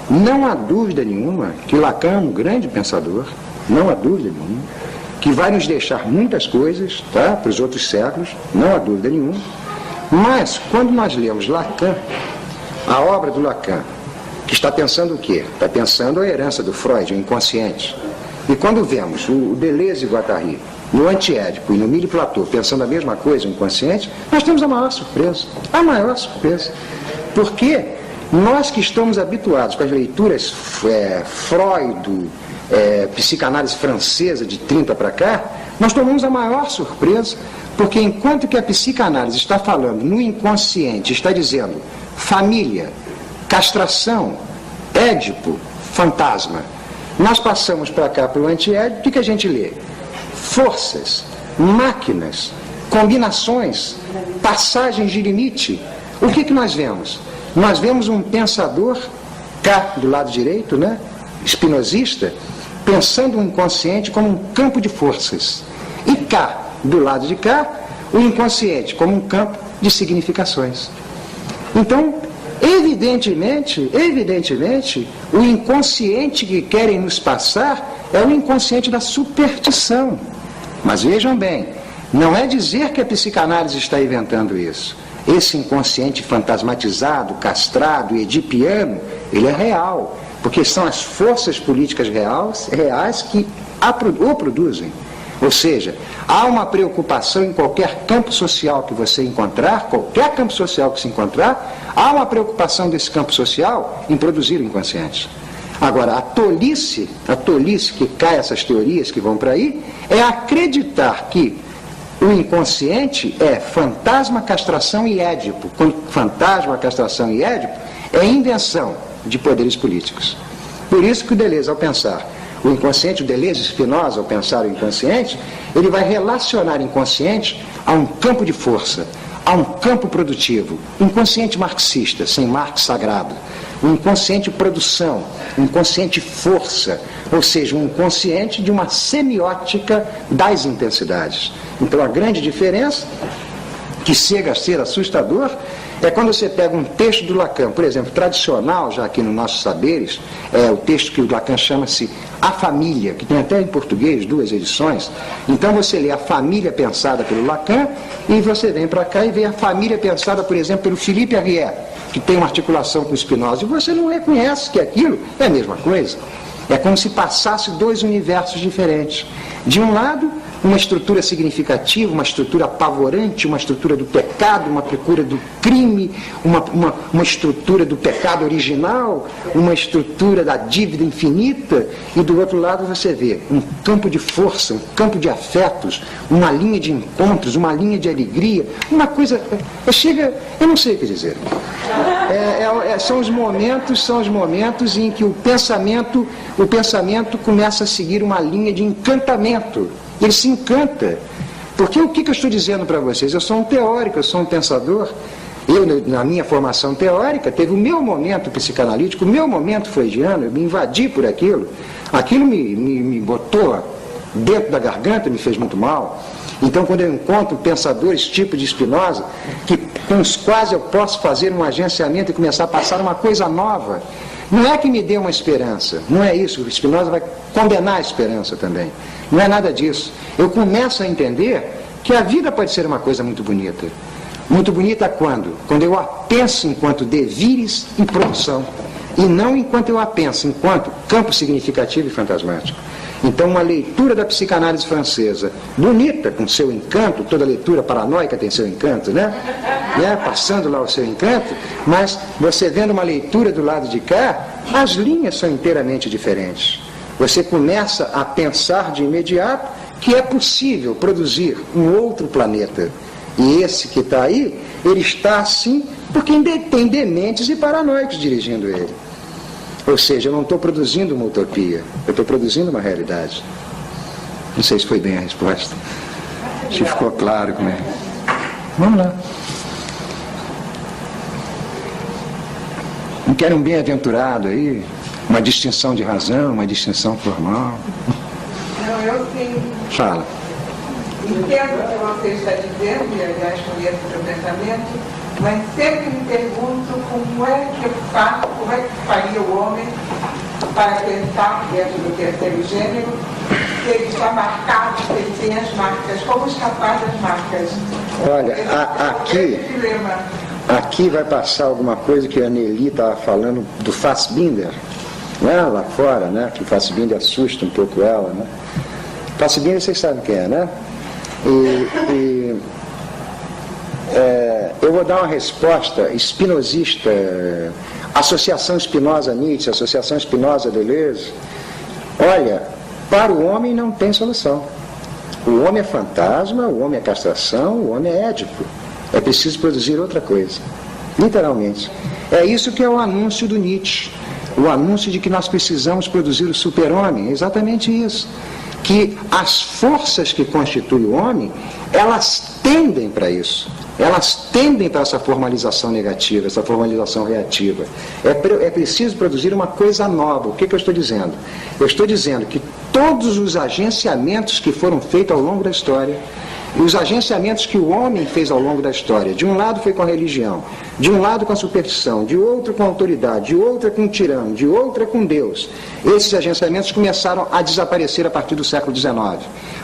não há dúvida nenhuma que Lacan é um grande pensador, não há dúvida nenhuma, que vai nos deixar muitas coisas, tá, para os outros séculos, não há dúvida nenhuma. Mas, quando nós lemos Lacan, a obra do Lacan, que está pensando o quê? Está pensando a herança do Freud, o inconsciente. E quando vemos o Deleuze e Guattari no Antiédipo e no Mille Platô pensando a mesma coisa, o inconsciente, nós temos a maior surpresa. A maior surpresa. Porque nós que estamos habituados com as leituras Freud, psicanálise francesa de 30 para cá, nós tomamos a maior surpresa, porque enquanto que a psicanálise está falando no inconsciente, está dizendo família, castração, Édipo, fantasma, nós passamos para cá, para o Antiédipo, o que a gente lê? Forças, máquinas, combinações, passagens de limite. O que nós vemos? Nós vemos um pensador, cá do lado direito, né, espinosista, pensando o inconsciente como um campo de forças. E cá, do lado de cá, o inconsciente como um campo de significações. Então, evidentemente, o inconsciente que querem nos passar é o inconsciente da superstição. Mas vejam bem, não é dizer que a psicanálise está inventando isso. Esse inconsciente fantasmatizado, castrado, edipiano, ele é real, porque são as forças políticas reais que o produzem. Ou seja, há uma preocupação em qualquer campo social que você encontrar, qualquer campo social que se encontrar, há uma preocupação desse campo social em produzir o inconsciente. Agora, a tolice que cai essas teorias que vão para aí, é acreditar que o inconsciente é fantasma, castração e Édipo. Quando fantasma, castração e Édipo é invenção de poderes políticos. Por isso que o Deleuze, ao pensar o inconsciente, o Deleuze Spinoza, ao pensar o inconsciente, ele vai relacionar o inconsciente a um campo de força, a um campo produtivo, inconsciente marxista, sem Marx sagrado. um inconsciente produção, um inconsciente força, ou seja, um inconsciente de uma semiótica das intensidades. Então a grande diferença, que chega a ser assustador, é quando você pega um texto do Lacan, por exemplo, tradicional, já aqui nos nossos saberes, é o texto que o Lacan chama-se A Família, que tem até em português 2 edições. Então você lê A Família pensada pelo Lacan e você vem para cá e vê A Família pensada, por exemplo, pelo Philippe Arrière, que tem uma articulação com Spinoza, e você não reconhece que aquilo é a mesma coisa. É como se passasse 2 universos diferentes. De um lado, uma estrutura significativa, uma estrutura apavorante, uma estrutura do pecado, uma procura do crime, uma estrutura do pecado original, uma estrutura da dívida infinita, e do outro lado você vê um campo de força, um campo de afetos, uma linha de encontros, uma linha de alegria, uma coisa... eu não sei o que dizer. São os momentos em que o pensamento começa a seguir uma linha de encantamento. Ele se encanta. Porque o que eu estou dizendo para vocês? Eu sou um teórico, eu sou um pensador. Eu, na minha formação teórica, teve o meu momento psicanalítico, o meu momento freudiano, eu me invadi por aquilo. Aquilo me botou dentro da garganta, me fez muito mal. Então, quando eu encontro pensadores tipo de Spinoza, com os quais eu posso fazer um agenciamento e começar a passar uma coisa nova, não é que me dê uma esperança, não é isso. O Spinoza vai condenar a esperança também. Não é nada disso. Eu começo a entender que a vida pode ser uma coisa muito bonita. Muito bonita quando? Quando eu a penso enquanto devires e produção, e não enquanto eu a penso enquanto campo significativo e fantasmático. Então, uma leitura da psicanálise francesa, bonita, com seu encanto, toda leitura paranoica tem seu encanto, né? Passando lá o seu encanto, mas você vendo uma leitura do lado de cá, as linhas são inteiramente diferentes. Você começa a pensar de imediato que é possível produzir um outro planeta. E esse que está aí, ele está assim porque tem dementes e paranoicos dirigindo ele. Ou seja, eu não estou produzindo uma utopia, eu estou produzindo uma realidade. Não sei se foi bem a resposta. Se ficou claro como é. Vamos lá. Não quero um bem-aventurado aí, uma distinção de razão, uma distinção formal. Não, eu tenho... Fala. Entendo o que você está dizendo, e aliás conheço o seu pensamento, mas sempre me pergunto como é que faria o homem para pensar dentro do terceiro gênero, se ele está marcado, se ele tem as marcas, como escapar das marcas? Olha, aqui vai passar alguma coisa que a Nelly estava falando do Fassbinder, né? Lá fora, né? Que o Fassbinder assusta um pouco ela, né? Fassbinder vocês sabem quem é, né? Eu vou dar uma resposta espinosista, Associação Spinoza-Nietzsche, Associação Spinoza-Deleuze. Olha, para o homem não tem solução. O homem é fantasma, o homem é castração, o homem é édipo. É preciso produzir outra coisa, literalmente. É isso que é o anúncio do Nietzsche, o anúncio de que nós precisamos produzir o super-homem, é exatamente isso. Que as forças que constituem o homem, elas tendem para isso. Elas tendem para essa formalização negativa, essa formalização reativa. É preciso produzir uma coisa nova. O que eu estou dizendo? Eu estou dizendo que todos os agenciamentos que foram feitos ao longo da história, e os agenciamentos que o homem fez ao longo da história, de um lado foi com a religião, de um lado com a superstição, de outro com a autoridade, de outra com o tirano, de outra com Deus. Esses agenciamentos começaram a desaparecer a partir do século XIX,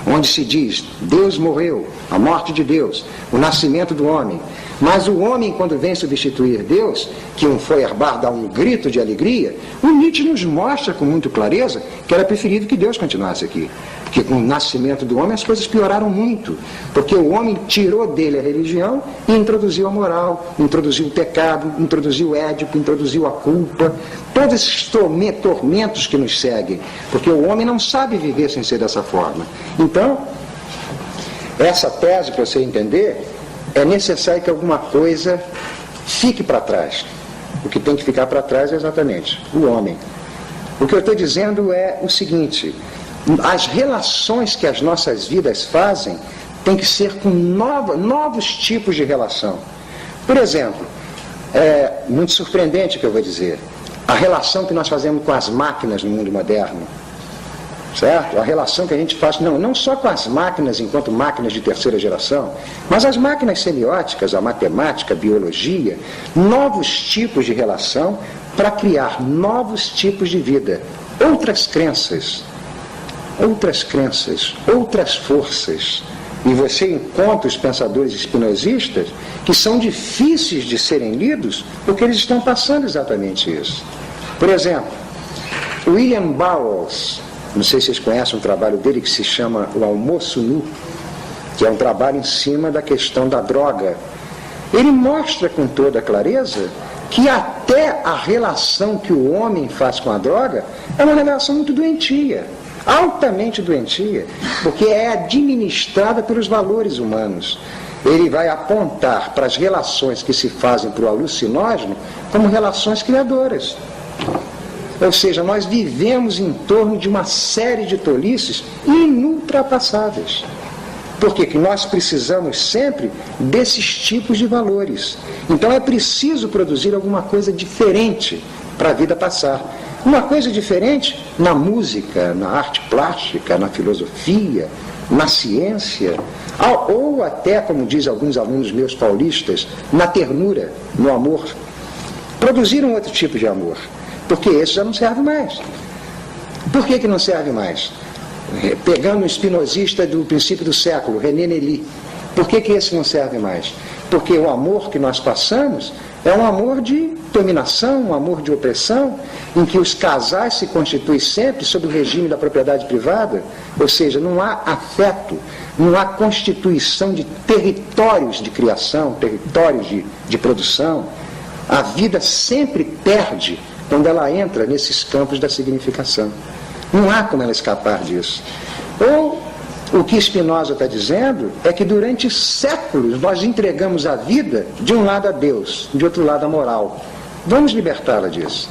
onde se diz, Deus morreu, a morte de Deus, o nascimento do homem. Mas o homem, quando vem substituir Deus, que um Feuerbach dá um grito de alegria, o Nietzsche nos mostra com muita clareza que era preferível que Deus continuasse aqui. Porque com o nascimento do homem as coisas pioraram muito, porque o homem tirou dele a religião e introduziu a moral, introduziu o pecado, introduziu o édipo, introduziu a culpa, todos esses tormentos que nos seguem, porque o homem não sabe viver sem ser dessa forma. Então, essa tese, para você entender, é necessário que alguma coisa fique para trás. O que tem que ficar para trás é exatamente o homem. O que eu estou dizendo é o seguinte: as relações que as nossas vidas fazem tem que ser com novos tipos de relação. Por exemplo, é muito surpreendente o que eu vou dizer. a relação que nós fazemos com as máquinas no mundo moderno, certo? A relação que a gente faz, não só com as máquinas enquanto máquinas de terceira geração, mas as máquinas semióticas, a matemática, a biologia, novos tipos de relação para criar novos tipos de vida, outras crenças, outras forças. E você encontra os pensadores espinosistas que são difíceis de serem lidos porque eles estão passando exatamente isso. Por exemplo, William Burroughs, não sei se vocês conhecem um trabalho dele que se chama O Almoço Nu, que é um trabalho em cima da questão da droga. Ele mostra com toda clareza que até a relação que o homem faz com a droga é uma relação muito doentia, altamente doentia, porque é administrada pelos valores humanos. Ele vai apontar para as relações que se fazem para o alucinógeno como relações criadoras. Ou seja, nós vivemos em torno de uma série de tolices inultrapassáveis. Por quê? Que nós precisamos sempre desses tipos de valores. Então é preciso produzir alguma coisa diferente para a vida passar. Uma coisa diferente na música, na arte plástica, na filosofia, na ciência, ou até, como dizem alguns alunos meus paulistas, na ternura, no amor. Produzir um outro tipo de amor, porque esse já não serve mais. Por que não serve mais? Pegando um espinosista do princípio do século, René Nelly, por que esse não serve mais? Porque o amor que nós passamos é um amor de dominação, um amor de opressão, em que os casais se constituem sempre sob o regime da propriedade privada, ou seja, não há afeto, não há constituição de territórios de criação, territórios de produção. A vida sempre perde quando ela entra nesses campos da significação. Não há como ela escapar disso. Ou o que Spinoza está dizendo é que durante séculos nós entregamos a vida de um lado a Deus, de outro lado a moral. Vamos libertá-la disso.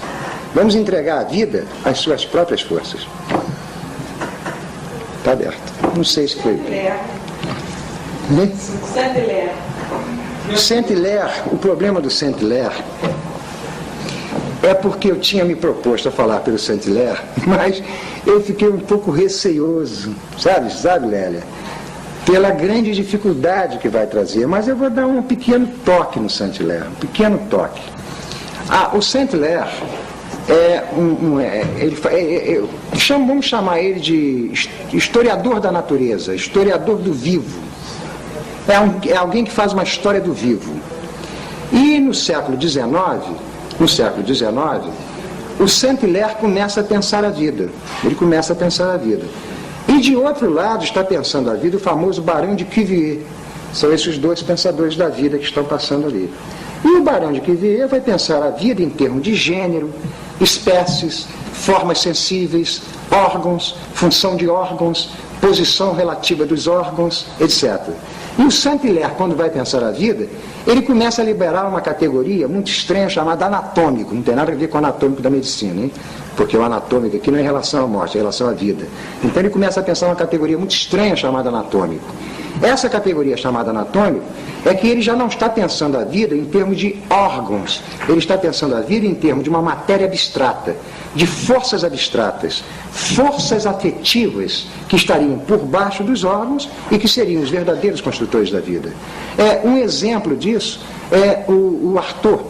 Vamos entregar a vida às suas próprias forças. Está aberto. Não sei se foi. Saint-Hilaire, o problema do Saint-Hilaire é porque eu tinha me proposto a falar pelo Saint-Hilaire, mas eu fiquei um pouco receioso, sabe, Lélia? Pela grande dificuldade que vai trazer, mas eu vou dar um pequeno toque no Saint-Hilaire, um pequeno toque. O Saint-Hilaire vamos chamar ele de historiador da natureza, historiador do vivo. É alguém que faz uma história do vivo. E no século XIX, o Saint-Hilaire começa a pensar a vida. Ele começa a pensar a vida. E de outro lado está pensando a vida o famoso Barão de Cuvier. São esses dois pensadores da vida que estão passando ali. E o Barão de Cuvier vai pensar a vida em termos de gênero, espécies, formas sensíveis, órgãos, função de órgãos, posição relativa dos órgãos, etc. E o Saint-Hilaire, quando vai pensar a vida, ele começa a liberar uma categoria muito estranha chamada anatômico. Não tem nada a ver com o anatômico da medicina, hein? Porque o anatômico aqui não é em relação à morte, é em relação à vida. Então ele começa a pensar uma categoria muito estranha chamada anatômico. Essa categoria chamada anatômico é que ele já não está pensando a vida em termos de órgãos, ele está pensando a vida em termos de uma matéria abstrata, de forças abstratas, forças afetivas que estariam por baixo dos órgãos e que seriam os verdadeiros construtores da vida. Um exemplo disso é o Artaud.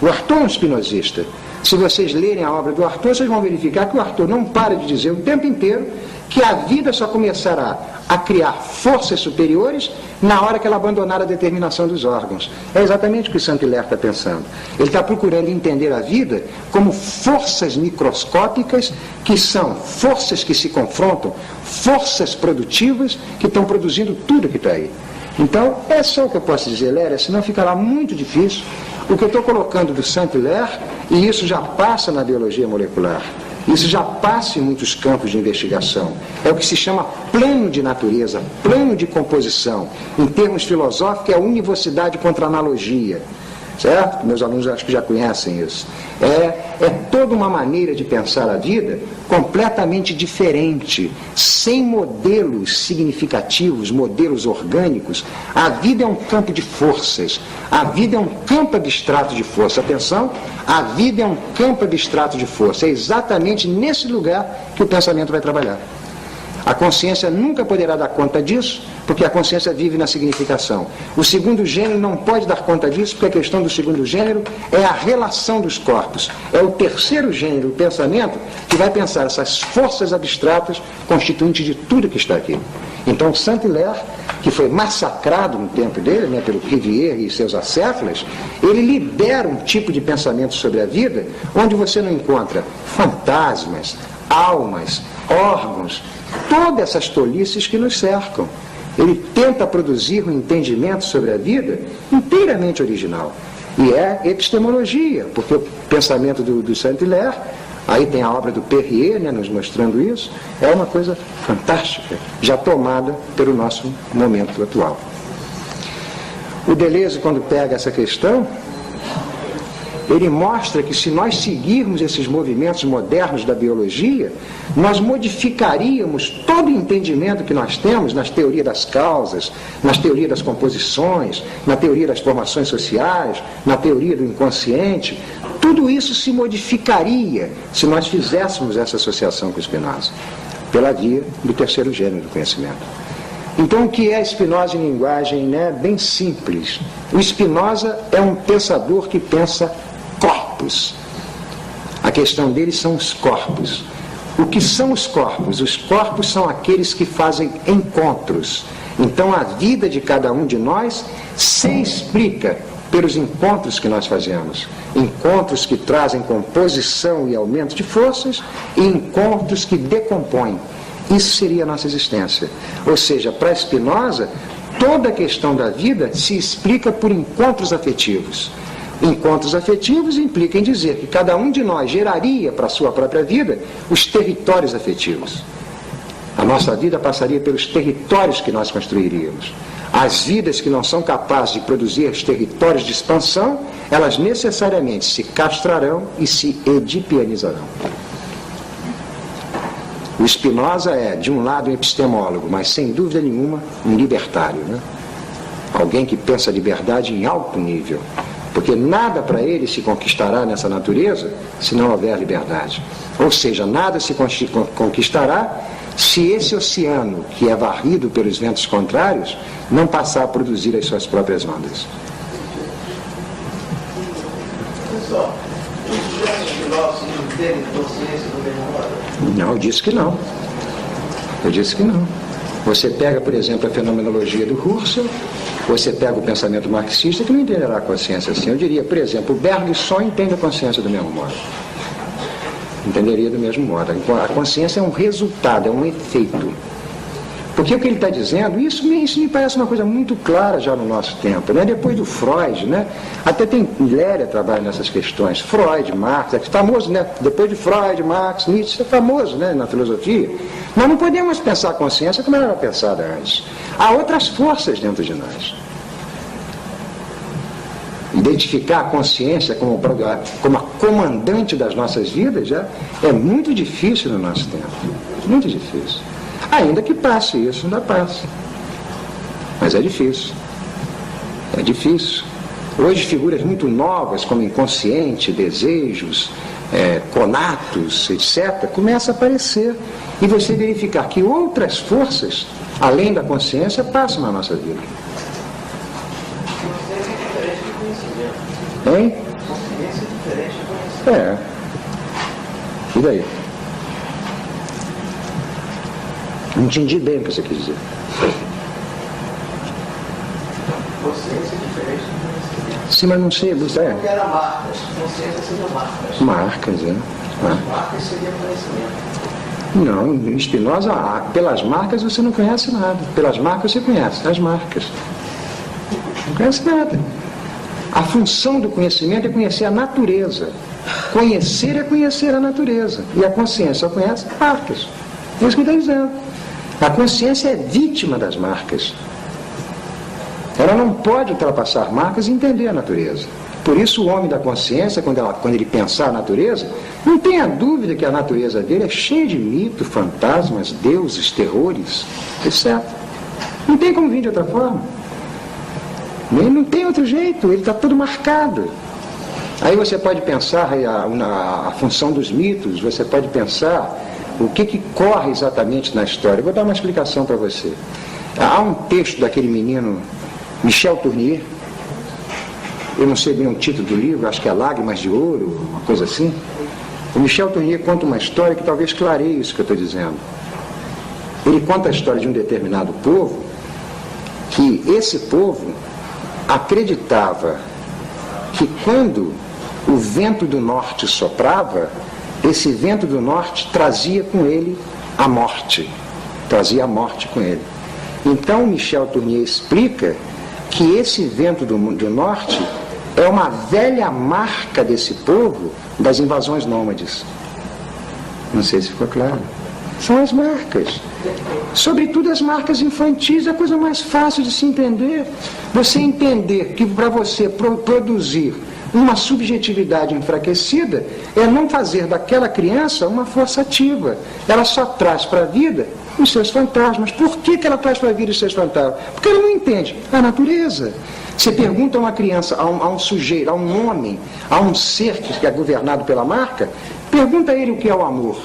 O Artaud é um espinosista. Se vocês lerem a obra do Artaud, vocês vão verificar que o Artaud não para de dizer o tempo inteiro que a vida só começará a criar forças superiores na hora que ela abandonar a determinação dos órgãos. É exatamente o que o Saint-Hilaire está pensando. Ele está procurando entender a vida como forças microscópicas, que são forças que se confrontam, forças produtivas que estão produzindo tudo que está aí. Então, é só o que eu posso dizer, Lélia, senão ficará muito difícil. O que eu estou colocando do Saint-Hilaire, e isso já passa na biologia molecular, isso já passa em muitos campos de investigação. É o que se chama plano de natureza, plano de composição. Em termos filosóficos, é univocidade contra analogia. Certo? Meus alunos acho que já conhecem isso. é toda uma maneira de pensar a vida completamente diferente, sem modelos significativos, modelos orgânicos. A vida é um campo de forças, a vida é um campo abstrato de força. Atenção, a vida é um campo abstrato de força. É exatamente nesse lugar que o pensamento vai trabalhar. A consciência nunca poderá dar conta disso, porque a consciência vive na significação. O segundo gênero não pode dar conta disso, porque a questão do segundo gênero é a relação dos corpos. É o terceiro gênero, o pensamento, que vai pensar essas forças abstratas constituintes de tudo que está aqui. Então, Saint-Hilaire, que foi massacrado no tempo dele, né, pelo Cuvier e seus acéfalas, ele libera um tipo de pensamento sobre a vida, onde você não encontra fantasmas, almas, órgãos, todas essas tolices que nos cercam. Ele tenta produzir um entendimento sobre a vida inteiramente original. E é epistemologia, porque o pensamento do Saint-Hilaire, aí tem a obra do Perrier, né, nos mostrando isso, é uma coisa fantástica, já tomada pelo nosso momento atual. O Deleuze, quando pega essa questão, ele mostra que se nós seguirmos esses movimentos modernos da biologia, nós modificaríamos todo o entendimento que nós temos nas teorias das causas, nas teorias das composições, na teoria das formações sociais, na teoria do inconsciente. Tudo isso se modificaria se nós fizéssemos essa associação com Spinoza, pela via do terceiro gênero do conhecimento. Então, o que é Spinoza em linguagem, né, bem simples? O Spinoza é um pensador que pensa corpos. A questão dele são os corpos. O que são os corpos? Os corpos são aqueles que fazem encontros. Então, a vida de cada um de nós se explica pelos encontros que nós fazemos. Encontros que trazem composição e aumento de forças e encontros que decompõem. Isso seria a nossa existência. Ou seja, para Spinoza, toda a questão da vida se explica por encontros afetivos. Encontros afetivos implicam em dizer que cada um de nós geraria para a sua própria vida os territórios afetivos. A nossa vida passaria pelos territórios que nós construiríamos. As vidas que não são capazes de produzir os territórios de expansão, elas necessariamente se castrarão e se edipianizarão. O Spinoza é, de um lado, um epistemólogo, mas sem dúvida nenhuma, um libertário, né? Alguém que pensa a liberdade em alto nível. Porque nada para ele se conquistará nessa natureza se não houver liberdade. Ou seja, nada se conquistará se esse oceano, que é varrido pelos ventos contrários, não passar a produzir as suas próprias ondas. Pessoal, os grandes filósofos não têm consciência do mesmo modo? Não, eu disse que não. Eu disse que não. Você pega, por exemplo, a fenomenologia do Husserl, você pega o pensamento marxista, que não entenderá a consciência assim. Eu diria, por exemplo, o Bergson entende a consciência do mesmo modo. Entenderia do mesmo modo. A consciência é um resultado, é um efeito. Porque o que ele está dizendo, isso me parece uma coisa muito clara já no nosso tempo, né? Depois do Freud, né? Até tem Léria trabalha nessas questões. Freud, Marx, é famoso, né? Depois de Freud, Marx, Nietzsche, é famoso, né? Na filosofia. Nós não podemos pensar a consciência como ela era pensada antes. Há outras forças dentro de nós. Identificar a consciência como a comandante das nossas vidas já é muito difícil no nosso tempo. Muito difícil. Ainda que passe isso, ainda passa. Mas é difícil. É difícil. Hoje figuras muito novas, como inconsciente, desejos, conatos, etc., começam a aparecer. E você verificar que outras forças, além da consciência, passam na nossa vida. Consciência é diferente do conhecimento. Hein? Consciência é diferente do conhecimento. E daí? Não entendi bem o que você quis dizer. Consciência é diferente do conhecimento. Sim, mas não sei. Porque era marcas. Consciência seria marcas. Marcas, é. Marcas seria conhecimento. Não, em Spinoza, pelas marcas você não conhece nada. Pelas marcas você conhece as marcas. Não conhece nada. A função do conhecimento é conhecer a natureza. Conhecer é conhecer a natureza. E a consciência só conhece marcas. É isso que ele está dizendo. A consciência é vítima das marcas. Ela não pode ultrapassar marcas e entender a natureza. Por isso o homem da consciência, quando ele pensar a natureza, não tenha dúvida que a natureza dele é cheia de mitos, fantasmas, deuses, terrores, etc. Não tem como vir de outra forma. Não tem outro jeito, ele está todo marcado. Aí você pode pensar a função dos mitos, você pode pensar o que corre exatamente na história. Eu vou dar uma explicação para você. Há um texto daquele menino Michel Tournier, eu não sei bem o título do livro, acho que é Lágrimas de Ouro, uma coisa assim. O Michel Tournier conta uma história que talvez clareie isso que eu estou dizendo. Ele conta a história de um determinado povo, que esse povo acreditava que quando o vento do norte soprava, esse vento do norte trazia com ele a morte. Trazia a morte com ele. Então Michel Tournier explica que esse vento do norte é uma velha marca desse povo das invasões nômades. Não sei se ficou claro. São as marcas. Sobretudo as marcas infantis, é a coisa mais fácil de se entender. Você entender que para você produzir uma subjetividade enfraquecida é não fazer daquela criança uma força ativa. Ela só traz para a vida os seus fantasmas. Por que ela traz para a vida os seus fantasmas? Porque ela não entende a natureza. Você pergunta a uma criança, a um sujeito, a um homem, a um ser que é governado pela marca, pergunta a ele o que é o amor,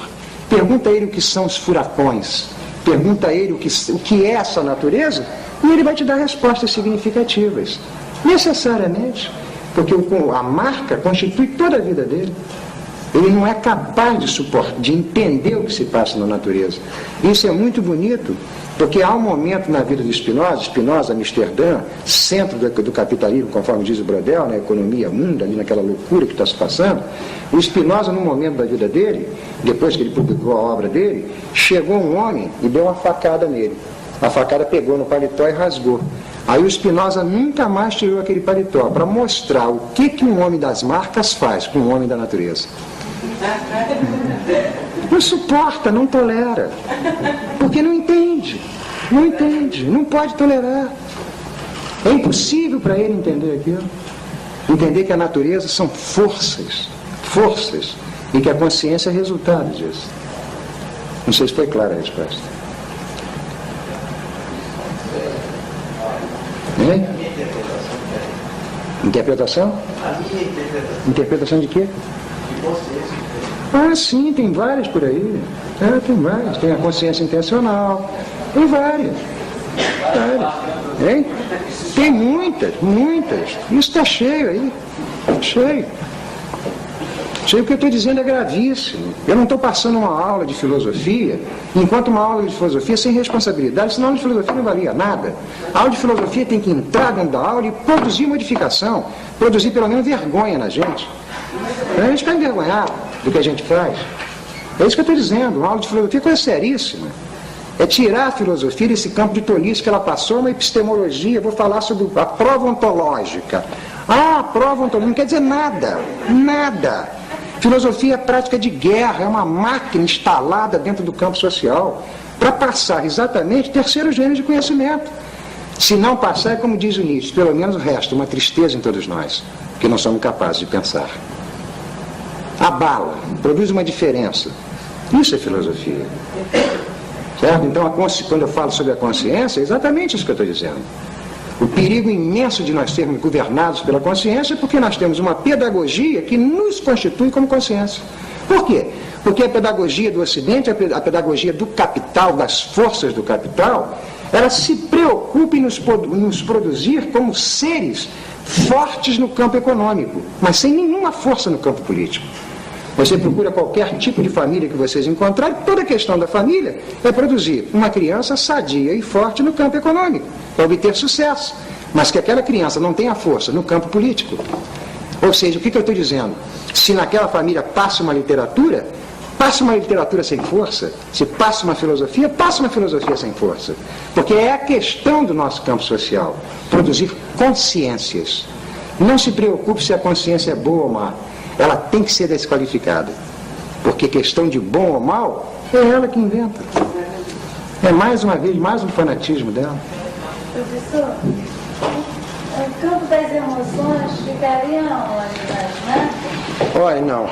pergunta a ele o que são os furacões, pergunta a ele o que é essa natureza, e ele vai te dar respostas significativas. Necessariamente, porque a marca constitui toda a vida dele. Ele não é capaz de entender o que se passa na natureza. Isso é muito bonito, porque há um momento na vida do Spinoza, Amsterdã, centro do capitalismo, conforme diz o Brodel, na economia mundo, ali naquela loucura que está se passando. O Spinoza, num momento da vida dele, depois que ele publicou a obra dele, chegou um homem e deu uma facada nele. A facada pegou no paletó e rasgou. Aí o Spinoza nunca mais tirou aquele paletó, para mostrar o que um homem das marcas faz com um homem da natureza. Não suporta, não tolera, porque não entende, não pode tolerar. É impossível para ele entender aquilo. Entender que a natureza são forças, e que a consciência é resultado disso. Não sei se foi clara a resposta. Hein? Interpretação? A minha interpretação Interpretação de quê? de consciência. Ah, sim, tem várias por aí. Tem várias. Tem a consciência intencional. Tem várias. Hein? Tem muitas. Isso está cheio aí. Cheio. O que eu estou dizendo é gravíssimo. Eu não estou passando uma aula de filosofia, enquanto uma aula de filosofia sem responsabilidade, senão a aula de filosofia não valia nada. A aula de filosofia tem que entrar dentro da aula e produzir modificação, produzir pelo menos vergonha na gente. A gente fica envergonhado do que a gente faz. É isso que eu estou dizendo. Uma aula de filosofia é coisa seríssima. É tirar a filosofia desse campo de tolice que ela passou, uma epistemologia. Vou falar sobre a prova ontológica. A prova ontológica não quer dizer nada. Filosofia é prática de guerra, é uma máquina instalada dentro do campo social para passar exatamente o terceiro gênero de conhecimento. Se não passar, é como diz o Nietzsche, pelo menos resta uma tristeza em todos nós, que não somos capazes de pensar. Abala, produz uma diferença. Isso é filosofia. Certo? Então, quando eu falo sobre a consciência, é exatamente isso que eu estou dizendo. O perigo imenso de nós sermos governados pela consciência é porque nós temos uma pedagogia que nos constitui como consciência. Por quê? Porque a pedagogia do Ocidente, a pedagogia do capital, das forças do capital, ela se preocupa em nos produzir como seres fortes no campo econômico, mas sem nenhuma força no campo político. Você procura qualquer tipo de família que vocês encontrarem, toda a questão da família é produzir uma criança sadia e forte no campo econômico, para obter sucesso, mas que aquela criança não tenha força no campo político. Ou seja, o que eu estou dizendo? Se naquela família passa uma literatura sem força. Se passa uma filosofia sem força. Porque é a questão do nosso campo social, produzir consciências. Não se preocupe se a consciência é boa ou má. Ela tem que ser desqualificada. Porque questão de bom ou mal, é ela que inventa. É mais uma vez, mais um fanatismo dela. Professor, O campo das emoções ficaria onde? Né? Olha, não.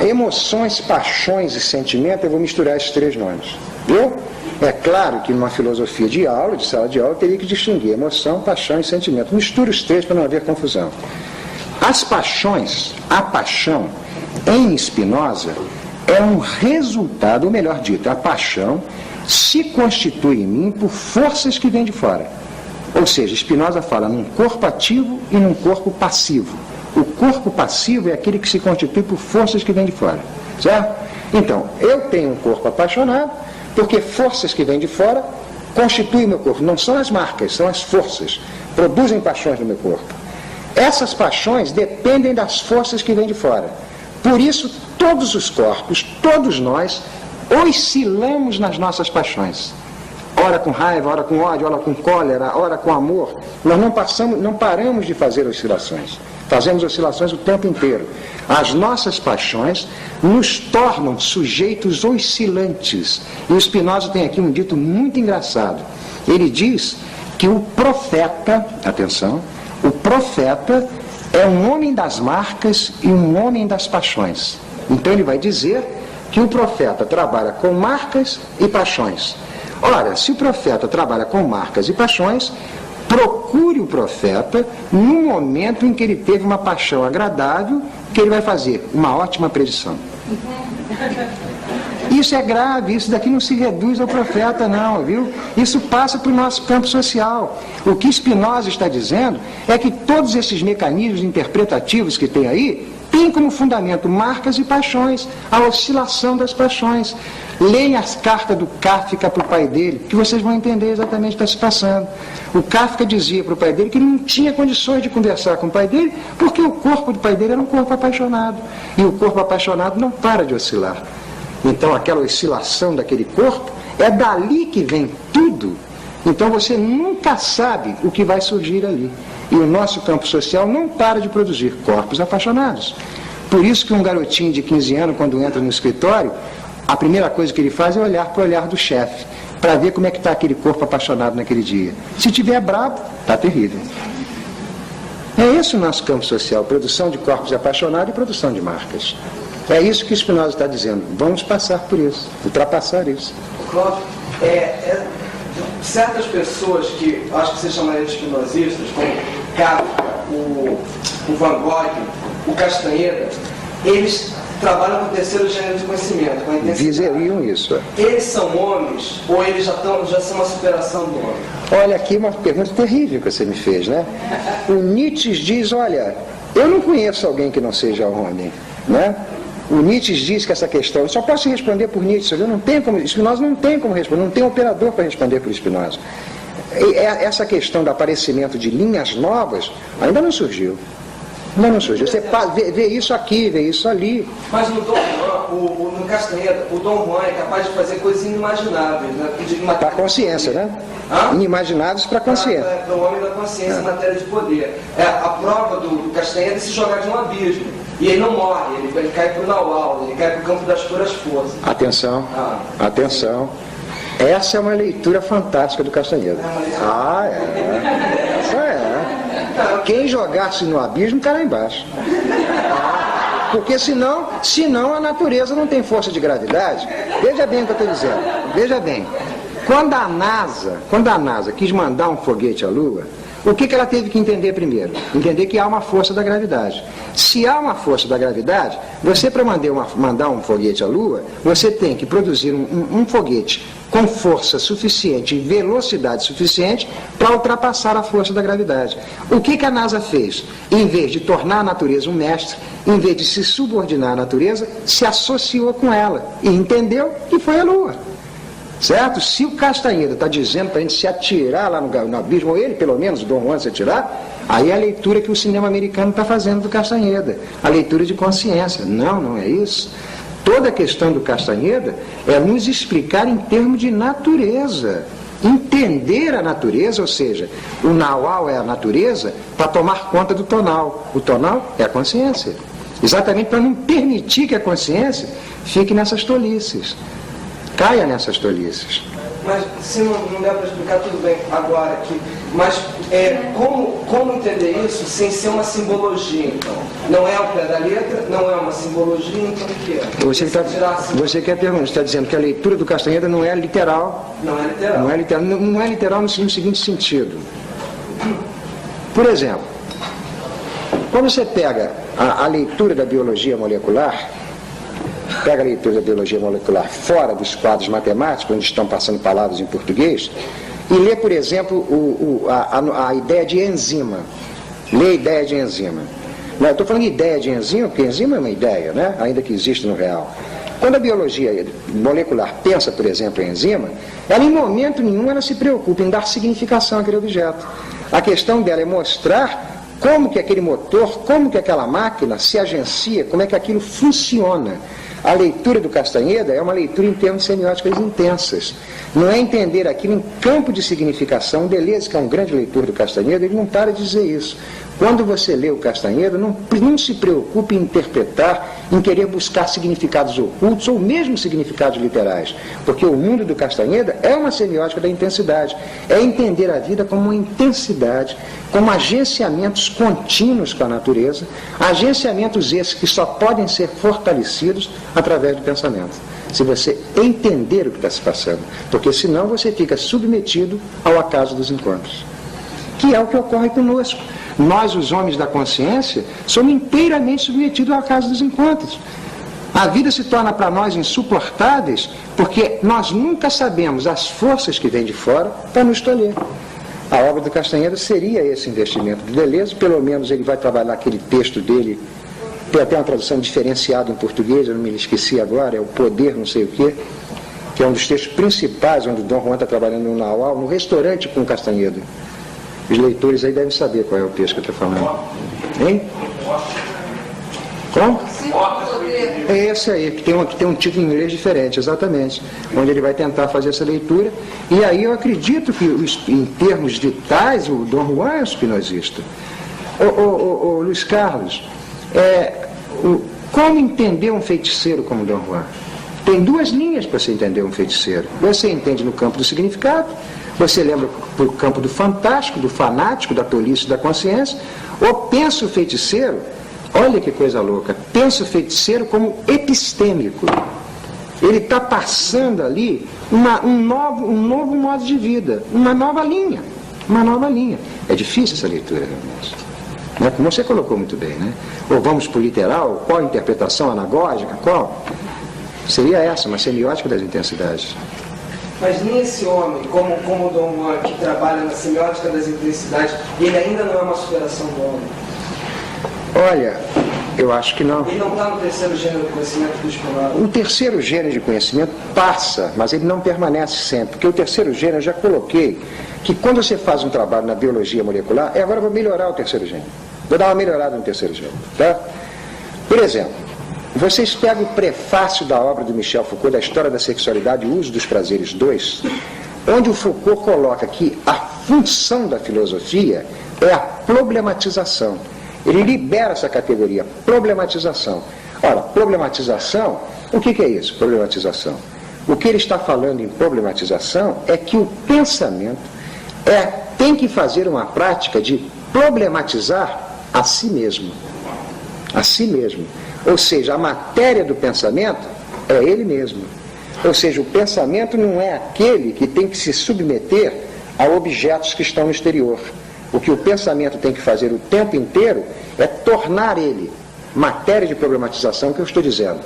Emoções, paixões e sentimento, eu vou misturar esses três nomes. Viu? É claro que numa filosofia de aula, de sala de aula, eu teria que distinguir emoção, paixão e sentimento. Mistura os três para não haver confusão. As paixões, a paixão, em Spinoza, é um resultado, ou melhor dito, a paixão se constitui em mim por forças que vêm de fora. Ou seja, Spinoza fala num corpo ativo e num corpo passivo. O corpo passivo é aquele que se constitui por forças que vêm de fora, certo? Então, eu tenho um corpo apaixonado, porque forças que vêm de fora constituem meu corpo. Não são as marcas, são as forças. Produzem paixões no meu corpo. Essas paixões dependem das forças que vêm de fora. Por isso, todos os corpos, todos nós, oscilamos nas nossas paixões. Ora com raiva, ora com ódio, ora com cólera, ora com amor. Nós não paramos de fazer oscilações. Fazemos oscilações o tempo inteiro. As nossas paixões nos tornam sujeitos oscilantes. E o Spinoza tem aqui um dito muito engraçado. Ele diz que o profeta, atenção, o profeta é um homem das marcas e um homem das paixões. Então ele vai dizer que o profeta trabalha com marcas e paixões. Ora, se o profeta trabalha com marcas e paixões, procure o profeta no momento em que ele teve uma paixão agradável, que ele vai fazer uma ótima predição. Isso é grave, isso daqui não se reduz ao profeta não, viu? Isso passa para o nosso campo social. O que Spinoza está dizendo é que todos esses mecanismos interpretativos que tem aí, tem como fundamento marcas e paixões, a oscilação das paixões. Leia as cartas do Kafka para o pai dele, que vocês vão entender exatamente o que está se passando. O Kafka dizia para o pai dele que ele não tinha condições de conversar com o pai dele, porque o corpo do pai dele era um corpo apaixonado. E o corpo apaixonado não para de oscilar. Então aquela oscilação daquele corpo, é dali que vem tudo. Então você nunca sabe o que vai surgir ali. E o nosso campo social não para de produzir corpos apaixonados. Por isso que um garotinho de 15 anos, quando entra no escritório, a primeira coisa que ele faz é olhar para o olhar do chefe, para ver como é que está aquele corpo apaixonado naquele dia. Se tiver bravo, está terrível. É esse o nosso campo social, produção de corpos apaixonados e produção de marcas. É isso que Spinoza está dizendo. Vamos passar por isso, ultrapassar isso. Cláudio, certas pessoas que acho que você chamaria de espinosistas, como Kafka, o Van Gogh, o Castaneda, eles trabalham com o terceiro gênero de conhecimento, com a intensidade. Dizeriam isso. Eles são homens ou eles já são uma superação do homem? Olha aqui uma pergunta terrível que você me fez, né? O Nietzsche diz, olha, eu não conheço alguém que não seja homem, né? O Nietzsche diz que essa questão, eu só posso responder por Nietzsche, eu não tenho como, Spinoza não tem como responder, não tem operador para responder por Spinoza. Essa questão do aparecimento de linhas novas ainda não surgiu. Ainda não surgiu. Você vê isso aqui, vê isso ali. Mas no Dom Juan, no Castaneda, o Dom Juan é capaz de fazer coisas inimagináveis, né? Para a consciência, né? Inimagináveis para a consciência. Para o homem da consciência em matéria de poder. A prova do Castaneda é se jogar de um abismo. E ele não morre, ele cai para o Naual, ele cai para o campo das puras forças. Atenção, atenção. Essa é uma leitura fantástica do Castaneda. Essa é. Quem jogasse no abismo cai lá embaixo. Porque senão a natureza não tem força de gravidade. Veja bem o que eu estou dizendo. Veja bem. Quando a NASA quis mandar um foguete à Lua, o que ela teve que entender primeiro? Entender que há uma força da gravidade. Se há uma força da gravidade, você para mandar um foguete à Lua, você tem que produzir um foguete com força suficiente e velocidade suficiente para ultrapassar a força da gravidade. O que a NASA fez? Em vez de tornar a natureza um mestre, em vez de se subordinar à natureza, se associou com ela e entendeu que foi a Lua. Certo? Se o Castaneda está dizendo para a gente se atirar lá no abismo, ou ele, pelo menos, o Dom Juan se atirar, aí é a leitura que o cinema americano está fazendo do Castaneda, a leitura de consciência. Não é isso. Toda a questão do Castaneda é nos explicar em termos de natureza. Entender a natureza, ou seja, o Naual é a natureza para tomar conta do tonal. O tonal é a consciência. Exatamente para não permitir que a consciência fique nessas tolices. Caia nessas tolices. Mas se não der para explicar, tudo bem. Agora, que Mas como entender isso sem ser uma simbologia, então? Não é ao pé da letra, não é uma simbologia, então o que é? Você quer perguntar, está dizendo que a leitura do Castaneda não é literal. Não é literal. Não é literal no seguinte sentido. Por exemplo, quando você pega a leitura da biologia molecular, fora dos quadros matemáticos, onde estão passando palavras em português, e lê, por exemplo, a ideia de enzima. Lê a ideia de enzima. Não, eu estou falando de ideia de enzima, porque enzima é uma ideia, né? Ainda que existe no real. Quando a biologia molecular pensa, por exemplo, em enzima, ela em momento nenhum ela se preocupa em dar significação àquele objeto. A questão dela é mostrar como que aquele motor, como que aquela máquina se agencia, como é que aquilo funciona. A leitura do Castaneda é uma leitura em termos semióticos intensas. Não é entender aquilo em campo de significação. O Deleuze, que é um grande leitor do Castaneda, ele não para de dizer isso. Quando você lê o Castaneda, não se preocupe em interpretar, em querer buscar significados ocultos ou mesmo significados literais. Porque o mundo do Castaneda é uma semiótica da intensidade. É entender a vida como uma intensidade, como agenciamentos contínuos com a natureza, agenciamentos esses que só podem ser fortalecidos através do pensamento. Se você entender o que está se passando. Porque senão você fica submetido ao acaso dos encontros. Que é o que ocorre conosco. Nós, os homens da consciência, somos inteiramente submetidos ao acaso dos encontros. A vida se torna para nós insuportáveis porque nós nunca sabemos as forças que vêm de fora para nos tolher. A obra do Castaneda seria esse investimento do Deleuze, pelo menos ele vai trabalhar aquele texto dele, tem até uma tradução diferenciada em português, eu não me esqueci agora, é o Poder não sei o quê, que é um dos textos principais onde o Dom Juan está trabalhando no Naual, no restaurante com o Castaneda. Os leitores aí devem saber qual é o texto que eu estou falando. Hein? Como? É esse aí, que tem um título em inglês diferente, exatamente. Onde ele vai tentar fazer essa leitura. E aí eu acredito que, em termos vitais, o Dom Juan é um spinozista. Ô Luiz Carlos, como entender um feiticeiro como Dom Juan? Tem duas linhas para você entender um feiticeiro. Você entende no campo do significado, você lembra para o campo do fantástico, do fanático, da tolice, da consciência, ou pensa o feiticeiro, olha que coisa louca, pensa o feiticeiro como epistêmico. Ele está passando ali um novo modo de vida, uma nova linha. É difícil essa leitura, realmente. Né? Como você colocou muito bem, né? Ou vamos para o literal, qual a interpretação anagógica, qual? Seria essa, uma semiótica das intensidades. Mas nem esse homem, como o Dom Juan, que trabalha na semiótica das intensidades, ele ainda não é uma superação do homem. Olha, eu acho que não. Ele não está no terceiro gênero de conhecimento do Spinoza. O terceiro gênero de conhecimento passa, mas ele não permanece sempre. Porque o terceiro gênero, eu já coloquei, que quando você faz um trabalho na biologia molecular, agora eu vou melhorar o terceiro gênero. Vou dar uma melhorada no terceiro gênero. Tá? Por exemplo, vocês pegam o prefácio da obra do Michel Foucault, da História da Sexualidade e o Uso dos Prazeres 2, onde o Foucault coloca que a função da filosofia é a problematização. Ele libera essa categoria, problematização. Ora, problematização, o que é isso, problematização? O que ele está falando em problematização é que o pensamento tem que fazer uma prática de problematizar a si mesmo. A si mesmo. Ou seja, a matéria do pensamento é ele mesmo. Ou seja, o pensamento não é aquele que tem que se submeter a objetos que estão no exterior. O que o pensamento tem que fazer o tempo inteiro é tornar ele matéria de problematização, que eu estou dizendo.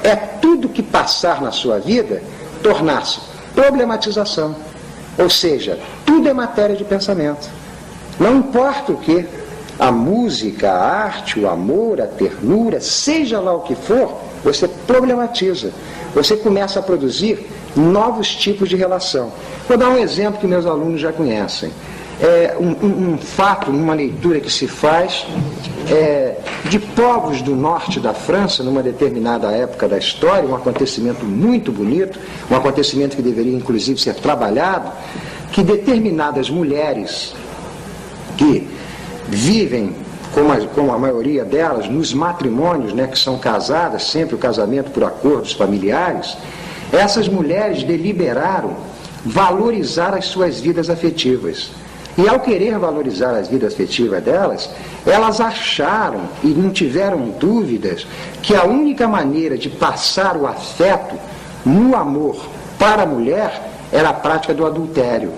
É tudo que passar na sua vida tornar-se problematização. Ou seja, tudo é matéria de pensamento. Não importa o que. A música, a arte, o amor, a ternura, seja lá o que for, você problematiza. Você começa a produzir novos tipos de relação. Vou dar um exemplo que meus alunos já conhecem. Um fato, numa leitura que se faz de povos do norte da França, numa determinada época da história, um acontecimento muito bonito, um acontecimento que deveria inclusive ser trabalhado, que determinadas mulheres que vivem, como a maioria delas, nos matrimônios, né, que são casadas, sempre o casamento por acordos familiares, essas mulheres deliberaram valorizar as suas vidas afetivas. E ao querer valorizar a vida afetiva delas, elas acharam e não tiveram dúvidas que a única maneira de passar o afeto no amor para a mulher era a prática do adultério.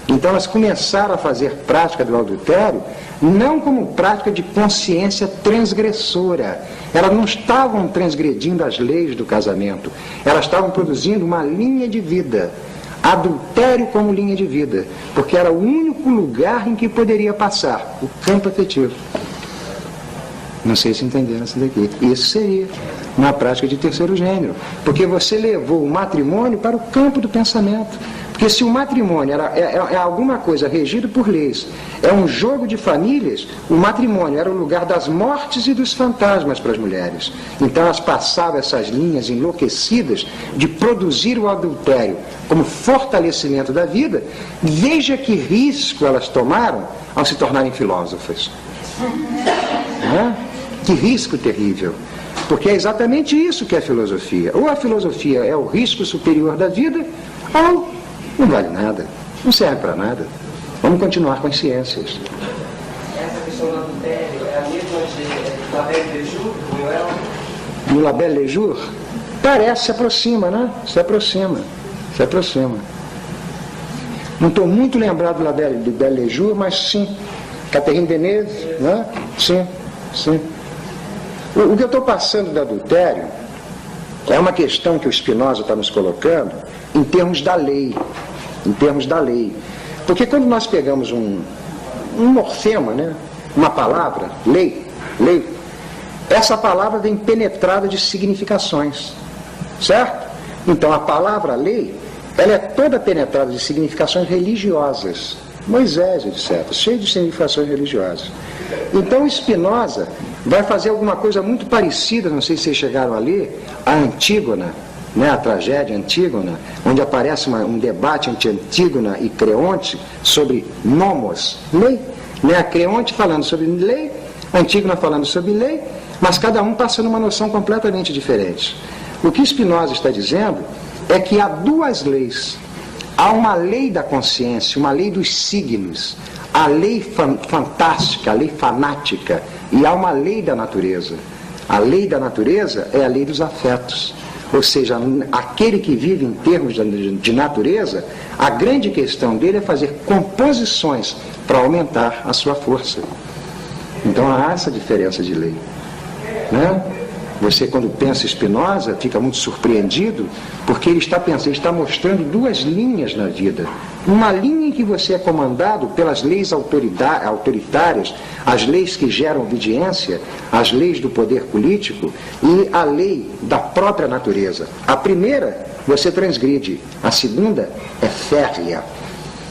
Então elas começaram a fazer prática do adultério não como prática de consciência transgressora. Elas não estavam transgredindo as leis do casamento. Elas estavam produzindo uma linha de vida. Adultério como linha de vida. Porque era o único lugar em que poderia passar o campo afetivo. Não sei se entenderam isso daqui. Isso seria uma prática de terceiro gênero. Porque você levou o matrimônio para o campo do pensamento. Porque se o matrimônio é alguma coisa regido por leis, é um jogo de famílias, o matrimônio era o lugar das mortes e dos fantasmas para as mulheres. Então elas passavam essas linhas enlouquecidas de produzir o adultério como fortalecimento da vida. Veja que risco elas tomaram ao se tornarem filósofas. Que risco terrível. Porque é exatamente isso que é a filosofia. Ou a filosofia é o risco superior da vida, ou não vale nada, não serve para nada. Vamos continuar com as ciências. Essa questão do adultério é a mesma de Labelle Lejour, do Noel? Do Labelle Lejour? Parece, se aproxima, né? Se aproxima. Não estou muito lembrado do Labelle Lejour, mas sim. Catherine Deneuve, né? Sim. O que eu estou passando do adultério é uma questão que o Spinoza está nos colocando em termos da lei. Porque quando nós pegamos um morfema, né? Uma palavra, lei, essa palavra vem penetrada de significações, certo? Então a palavra lei, ela é toda penetrada de significações religiosas. Moisés, etc., cheio de significações religiosas. Então Spinoza vai fazer alguma coisa muito parecida, não sei se vocês chegaram a ler, a Antígona, né, a tragédia Antígona, onde aparece um debate entre Antígona e Creonte sobre nomos, lei, né, a Creonte falando sobre lei, a Antígona falando sobre lei, mas cada um passando uma noção completamente diferente. O que Spinoza está dizendo é que há duas leis. Há uma lei da consciência, uma lei dos signos, a lei fantástica, a lei fanática, e há uma lei da natureza. A lei da natureza é a lei dos afetos. Ou seja, aquele que vive em termos de natureza, a grande questão dele é fazer composições para aumentar a sua força. Então há essa diferença de lei, né? Você, quando pensa Spinoza, fica muito surpreendido, porque ele está mostrando duas linhas na vida. Uma linha em que você é comandado pelas leis autoritárias, as leis que geram obediência, as leis do poder político e a lei da própria natureza. A primeira, você transgride. A segunda é férrea.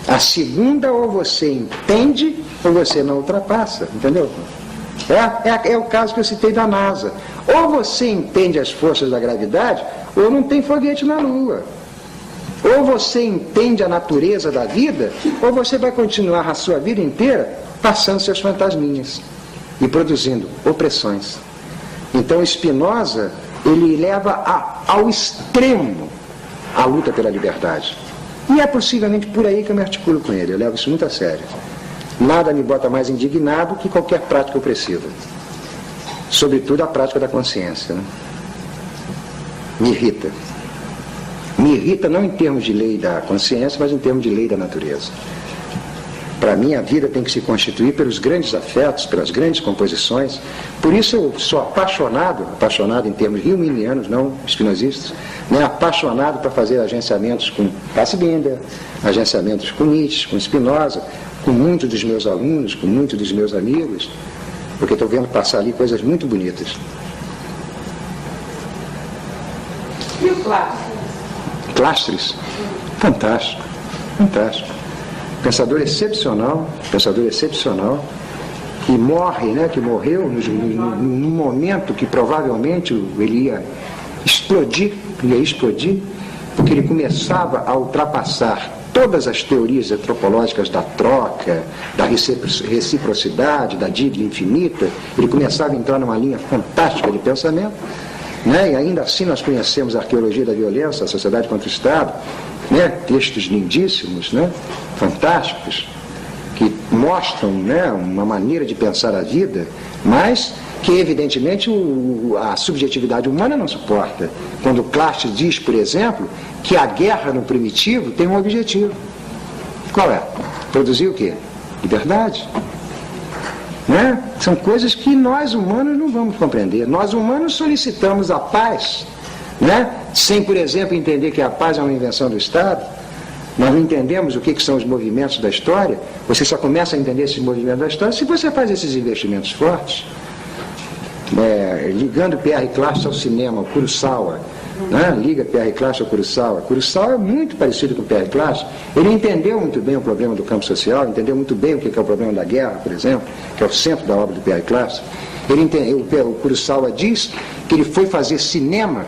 A segunda, ou você entende, ou você não ultrapassa. Entendeu? É o caso que eu citei da NASA. Ou você entende as forças da gravidade, ou não tem foguete na Lua. Ou você entende a natureza da vida, ou você vai continuar a sua vida inteira passando seus fantasminhas e produzindo opressões. Então Spinoza, ele leva ao extremo a luta pela liberdade. E é possivelmente por aí que eu me articulo com ele, eu levo isso muito a sério. Nada me bota mais indignado que qualquer prática opressiva. Sobretudo a prática da consciência, né? Me irrita. Me irrita não em termos de lei da consciência, mas em termos de lei da natureza. Para mim, a vida tem que se constituir pelos grandes afetos, pelas grandes composições. Por isso eu sou apaixonado em termos riuminianos, não espinosistas, né? Apaixonado para fazer agenciamentos com Fassbinder, agenciamentos com Nietzsche, com Spinoza, com muitos dos meus alunos, com muitos dos meus amigos, porque estou vendo passar ali coisas muito bonitas. E o Clastres? Clastres? Fantástico. Pensador excepcional, que morre, né, que morreu num momento que provavelmente ele ia explodir, porque ele começava a ultrapassar todas as teorias antropológicas da troca, da reciprocidade, da dívida infinita. Ele começava a entrar numa linha fantástica de pensamento, né? E ainda assim nós conhecemos a arqueologia da violência, a sociedade contra o Estado, né? Textos lindíssimos, né? Fantásticos, que mostram, né, uma maneira de pensar a vida, mas que evidentemente a subjetividade humana não suporta. Quando Clastes diz, por exemplo, que a guerra no primitivo tem um objetivo. Qual é? Produzir o quê? Liberdade. Né? São coisas que nós humanos não vamos compreender. Nós humanos solicitamos a paz, né? Sem, por exemplo, entender que a paz é uma invenção do Estado. Nós não entendemos o que são os movimentos da história. Você só começa a entender esses movimentos da história se você faz esses investimentos fortes. Ligando Pierre Clastres ao cinema, o Kurosawa, né? Liga Pierre Clastres ao Kurosawa. Kurosawa é muito parecido com Pierre Clastres. Ele entendeu muito bem o problema do campo social, entendeu muito bem o que é o problema da guerra, por exemplo, que é o centro da obra do Pierre Clastres. O Kurosawa diz que ele foi fazer cinema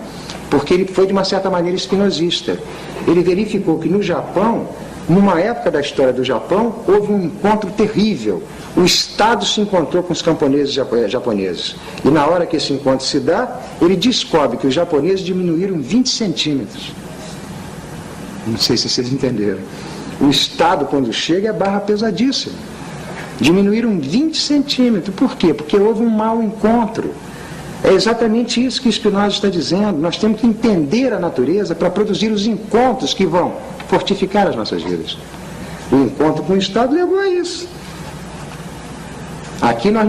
porque ele foi, de uma certa maneira, espinosista. Ele verificou que no Japão, numa época da história do Japão, houve um encontro terrível. O Estado se encontrou com os camponeses japoneses. E na hora que esse encontro se dá, ele descobre que os japoneses diminuíram 20 centímetros. Não sei se vocês entenderam. O Estado, quando chega, é barra pesadíssima. Diminuíram 20 centímetros. Por quê? Porque houve um mau encontro. É exatamente isso que Spinoza está dizendo. Nós temos que entender a natureza para produzir os encontros que vão fortificar as nossas vidas. O encontro com o Estado levou a isso. Aqui nós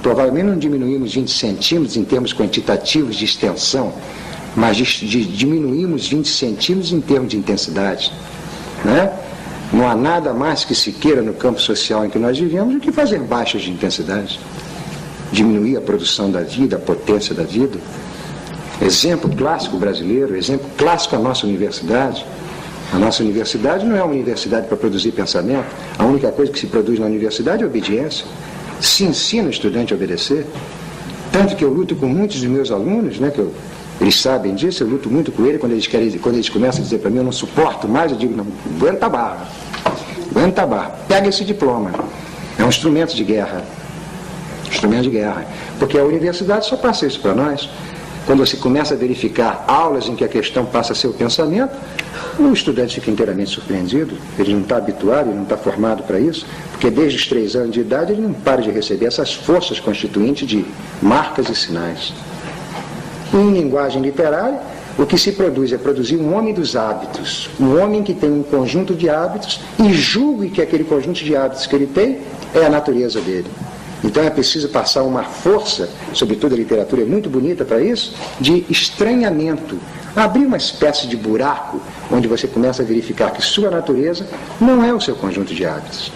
provavelmente não diminuímos 20 centímetros em termos quantitativos de extensão, mas diminuímos 20 centímetros em termos de intensidade. Né? Não há nada mais que se queira no campo social em que nós vivemos do que fazer baixas de intensidade. Diminuir a produção da vida, a potência da vida. Exemplo clássico brasileiro, exemplo clássico a nossa universidade. A nossa universidade não é uma universidade para produzir pensamento. A única coisa que se produz na universidade é obediência. Se ensina o estudante a obedecer. Tanto que eu luto com muitos dos meus alunos, né, eles sabem disso, eu luto muito com eles quando eles começam a dizer para mim, eu não suporto mais, eu digo, não, aguenta a barra. Aguenta a barra. Pega esse diploma. É um instrumento de guerra. Instrumento de guerra. Porque a universidade só passa isso para nós. Quando você começa a verificar aulas em que a questão passa a ser o pensamento, o estudante fica inteiramente surpreendido. Ele não está habituado, ele não está formado para isso, porque desde os 3 anos de idade ele não para de receber essas forças constituintes de marcas e sinais. Em linguagem literária, o que se produz é produzir um homem dos hábitos, um homem que tem um conjunto de hábitos e julgue que aquele conjunto de hábitos que ele tem é a natureza dele. Então é preciso passar uma força, sobretudo a literatura é muito bonita para isso, de estranhamento. Abrir uma espécie de buraco onde você começa a verificar que sua natureza não é o seu conjunto de hábitos.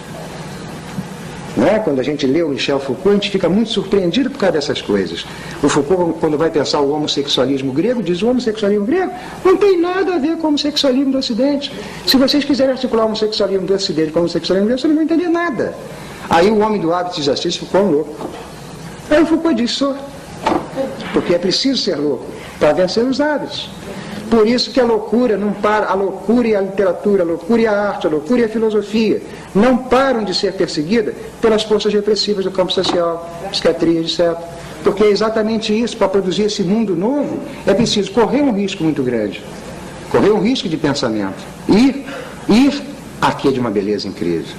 Né? Quando a gente lê o Michel Foucault, a gente fica muito surpreendido por causa dessas coisas. O Foucault, quando vai pensar o homossexualismo grego, diz o homossexualismo grego não tem nada a ver com o homossexualismo do Ocidente. Se vocês quiserem articular o homossexualismo do Ocidente com o homossexualismo grego, vocês não vão entender nada. Aí o homem do hábito diz assim, Foucault é um louco. Aí o Foucault diz, sou. Porque é preciso ser louco para vencer os hábitos. Por isso que a loucura não para, a loucura e a literatura, a loucura e a arte, a loucura e a filosofia não param de ser perseguidas pelas forças repressivas do campo social, psiquiatria, etc. Porque é exatamente isso, para produzir esse mundo novo, é preciso correr um risco muito grande. Correr um risco de pensamento. Ir aqui é de uma beleza incrível.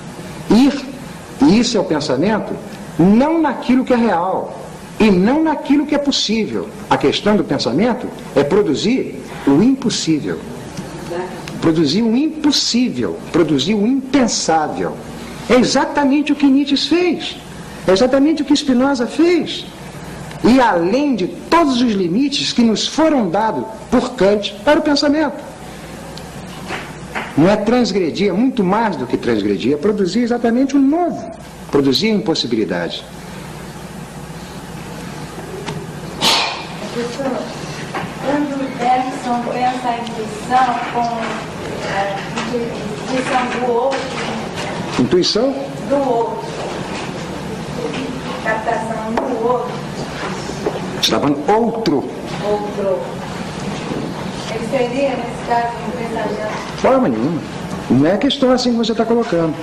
E isso é o pensamento, não naquilo que é real, e não naquilo que é possível. A questão do pensamento é produzir o impossível. Produzir o impossível, produzir o impensável. É exatamente o que Nietzsche fez. É exatamente o que Spinoza fez. E além de todos os limites que nos foram dados por Kant para o pensamento. Não é transgredir, é muito mais do que transgredir, é produzir exatamente o novo, produzir a impossibilidade. Professor, quando Bergson pensa a intuição com a intuição do outro, Intuição? do outro, captação do outro, Está falando outro. ele seria, nesse caso, um pensamento? Forma nenhuma. Não é questão assim que você está colocando.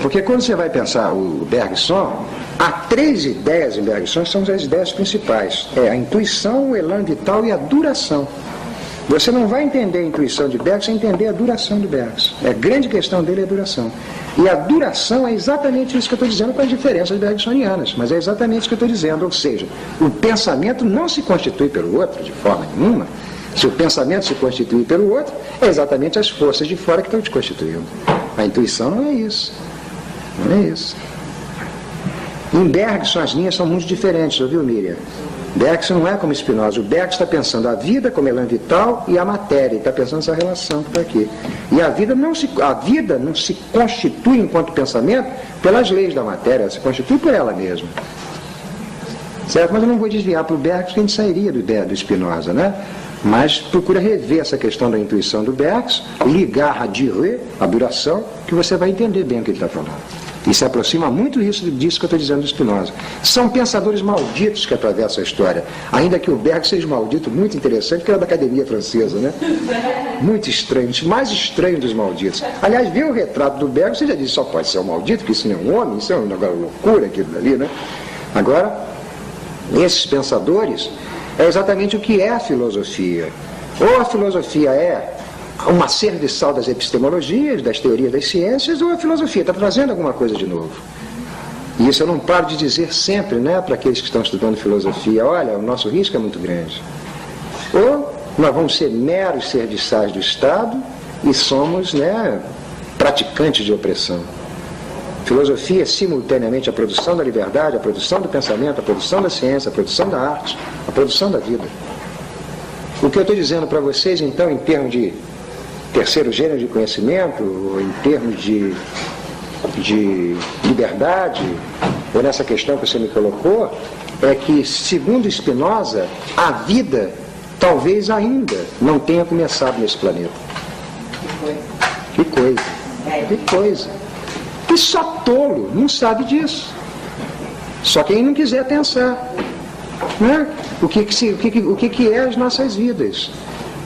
Porque quando você vai pensar o Bergson, há 3 ideias em Bergson, são as ideias principais. É a intuição, o elan vital e a duração. Você não vai entender a intuição de Bergson sem entender a duração de Bergson. A grande questão dele é a duração. E a duração é exatamente isso que eu estou dizendo com as diferenças bergsonianas. Mas é exatamente isso que eu estou dizendo. Ou seja, o pensamento não se constitui pelo outro de forma nenhuma. Se o pensamento se constitui pelo outro, é exatamente as forças de fora que estão te constituindo. A intuição não é isso. Não é isso. Em Bergson as linhas são muito diferentes, ouviu, Miriam? Bergson não é como Spinoza. O Bergson está pensando a vida como elan vital e a matéria. Ele está pensando essa relação que está aqui. E a vida não se constitui enquanto pensamento pelas leis da matéria, ela se constitui por ela mesma. Certo? Mas eu não vou desviar para o Bergson, porque a gente sairia do Spinoza, né? Mas procura rever essa questão da intuição do Bergson, ligar a Dürre, a duração, que você vai entender bem o que ele está falando. E se aproxima muito disso que eu estou dizendo do Spinoza. São pensadores malditos que atravessam a história. Ainda que o Bergson seja maldito, muito interessante, porque era da Academia Francesa, né? Muito estranho, mais estranho dos malditos. Aliás, vê o retrato do Bergson, você já disse, só pode ser um maldito, porque isso não é um homem, isso é uma loucura aquilo dali, né? Agora, esses pensadores, é exatamente o que é a filosofia. Ou a filosofia é uma serviçal das epistemologias, das teorias das ciências, ou a filosofia está trazendo alguma coisa de novo. E isso eu não paro de dizer sempre, né, para aqueles que estão estudando filosofia: olha, o nosso risco é muito grande. Ou nós vamos ser meros serviçais do Estado e somos, né, praticantes de opressão. Filosofia é simultaneamente a produção da liberdade, a produção do pensamento, a produção da ciência, a produção da arte, a produção da vida. O que eu estou dizendo para vocês, então, em termos de terceiro gênero de conhecimento, ou em termos de liberdade, ou nessa questão que você me colocou, é que, segundo Spinoza, a vida talvez ainda não tenha começado nesse planeta. Que coisa! Que coisa! E só tolo não sabe disso. Só quem não quiser pensar, né? O que é as nossas vidas.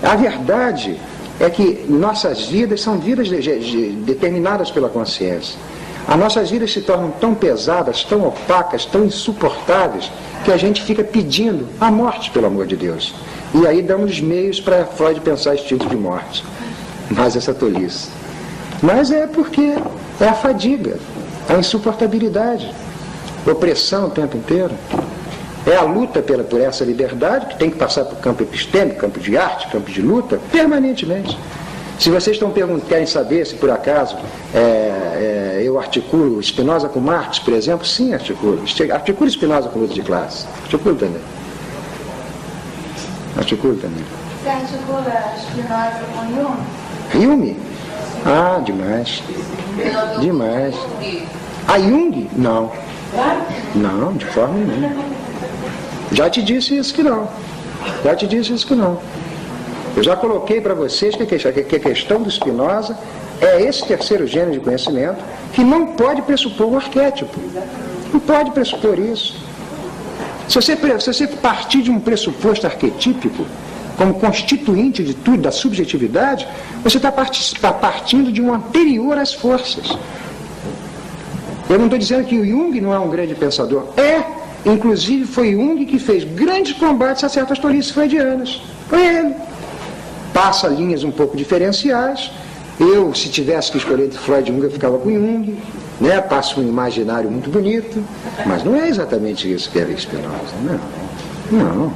A verdade é que nossas vidas são vidas determinadas pela consciência. As nossas vidas se tornam tão pesadas, tão opacas, tão insuportáveis, que a gente fica pedindo a morte, pelo amor de Deus. E aí damos meios para Freud pensar instinto de morte. Mas essa tolice. Mas é porque é a fadiga, a insuportabilidade, opressão o tempo inteiro. É a luta por essa liberdade, que tem que passar por campo epistêmico, campo de arte, campo de luta, permanentemente. Se vocês querem saber se por acaso eu articulo Spinoza com Marx, por exemplo, sim, articulo. Articulo Spinoza com luta de classe. Articulo também. Você articula Spinoza com Jung? Jung? Ah, demais. Demais. A Jung? Não. Não, de forma nenhuma. Já te disse isso que não. Eu já coloquei para vocês que a questão do Spinoza é esse terceiro gênero de conhecimento que não pode pressupor um arquétipo. Não pode pressupor isso. Se você partir de um pressuposto arquetípico como constituinte de tudo, da subjetividade, você está partindo de um anterior às forças. Eu não estou dizendo que o Jung não é um grande pensador. Inclusive foi Jung que fez grandes combates a certas tolices freudianas. Foi ele. Passa linhas um pouco diferenciais. Eu, se tivesse que escolher entre Freud e Jung, eu ficava com Jung, né? Passa um imaginário muito bonito, mas não é exatamente isso que era Spinoza, não.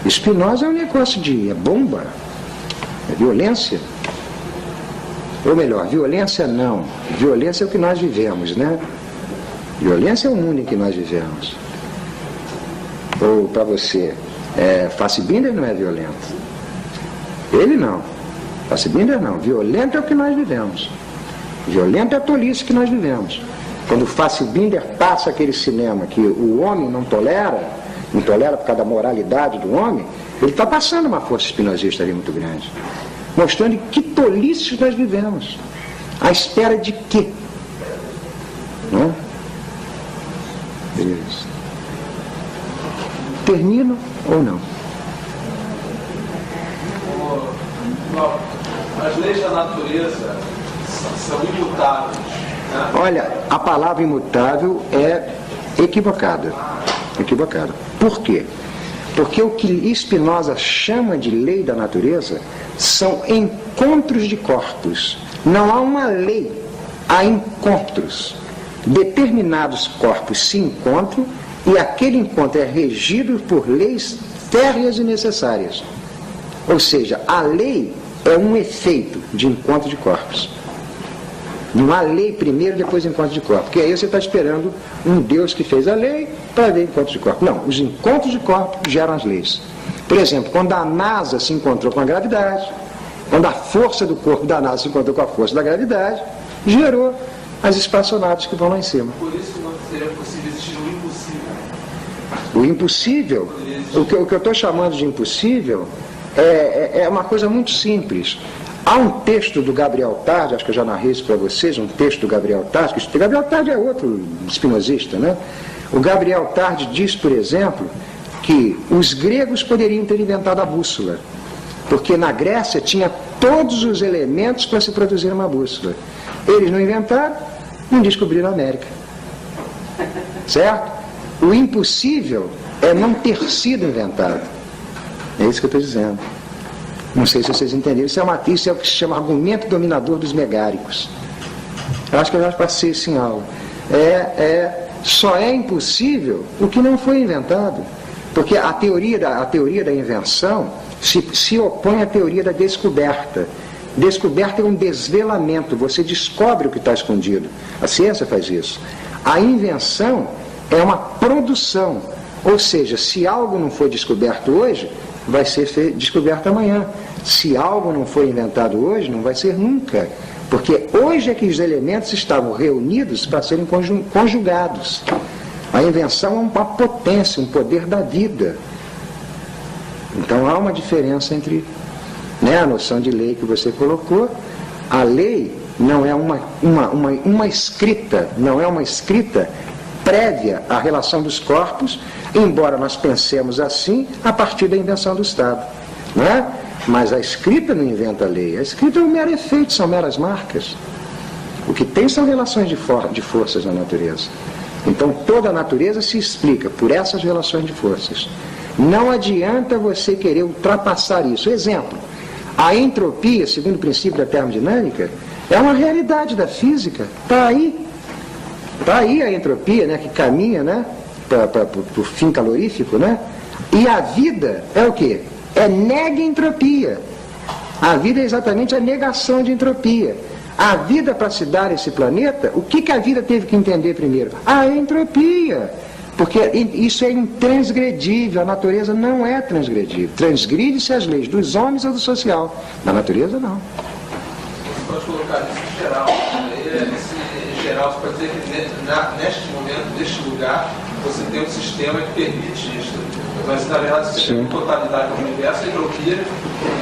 Spinoza é um negócio é bomba, é violência. Ou melhor, violência não. Violência é o que nós vivemos, né? Violência é o mundo em que nós vivemos. Ou para você, Fassbinder não é violento. Ele não. Fassbinder não. Violento é o que nós vivemos. Violento é a tolice que nós vivemos. Quando Fassbinder passa aquele cinema que o homem não tolera por causa da moralidade do homem, ele está passando uma força spinozista ali muito grande. Mostrando que tolices nós vivemos. À espera de quê? Não? Beleza. Termino ou não? As leis da natureza são imutáveis, né? Olha, a palavra imutável é equivocada. Por quê? Porque o que Spinoza chama de lei da natureza são encontros de corpos. Não há uma lei, há encontros. Determinados corpos se encontram e aquele encontro é regido por leis férreas e necessárias. Ou seja, a lei é um efeito de encontro de corpos. Não há lei primeiro, depois encontro de corpos. Porque aí você está esperando um Deus que fez a lei para ver encontros de corpos. Não, os encontros de corpos geram as leis. Por exemplo, quando a NASA se encontrou com a gravidade, quando a força do corpo da NASA se encontrou com a força da gravidade, gerou as espaçonaves que vão lá em cima. Por isso que não seria possível existir o impossível. O impossível, o que eu estou chamando de impossível, é uma coisa muito simples. Há um texto do Gabriel Tarde, acho que eu já narrei isso para vocês, um texto do Gabriel Tarde, que Gabriel Tarde é outro espinosista, né? O Gabriel Tarde diz, por exemplo, que os gregos poderiam ter inventado a bússola, porque na Grécia tinha todos os elementos para se produzir uma bússola. Eles não inventaram, não descobriram a América. Certo? O impossível é não ter sido inventado. É isso que eu estou dizendo. Não sei se vocês entenderam. Isso é o que se chama argumento dominador dos megáricos. Eu acho que eu já passei isso em aula. Só é impossível o que não foi inventado. Porque a teoria da invenção se opõe à teoria da descoberta. Descoberta é um desvelamento. Você descobre o que está escondido. A ciência faz isso. A invenção é uma produção. Ou seja, se algo não foi descoberto hoje, vai ser descoberto amanhã. Se algo não foi inventado hoje, não vai ser nunca. Porque hoje é que os elementos estavam reunidos para serem conjugados. A invenção é uma potência, um poder da vida. Então há uma diferença entre a noção de lei que você colocou. A lei não é uma escrita, não é uma escrita prévia à relação dos corpos, embora nós pensemos assim a partir da invenção do Estado. Não é? Mas a escrita não inventa a lei. A escrita é um mero efeito, são meras marcas. O que tem são relações de forças na natureza. Então toda a natureza se explica por essas relações de forças. Não adianta você querer ultrapassar isso. Exemplo, a entropia, segundo o princípio da termodinâmica, é uma realidade da física. Está aí. Está aí a entropia, né, que caminha, né, para o fim calorífico, né? E a vida é o quê? É nega-entropia. A vida é exatamente a negação de entropia. A vida, para se dar esse planeta, o que a vida teve que entender primeiro? A entropia. Porque isso é intransgredível, a natureza não é transgredível. Transgride-se as leis dos homens ou do social. Da natureza, não. Você pode colocar isso em geral. Em geral, você pode dizer que neste momento, neste lugar, você tem um sistema que permite isso. Mas, na verdade, você tem totalidade do universo, a entropia.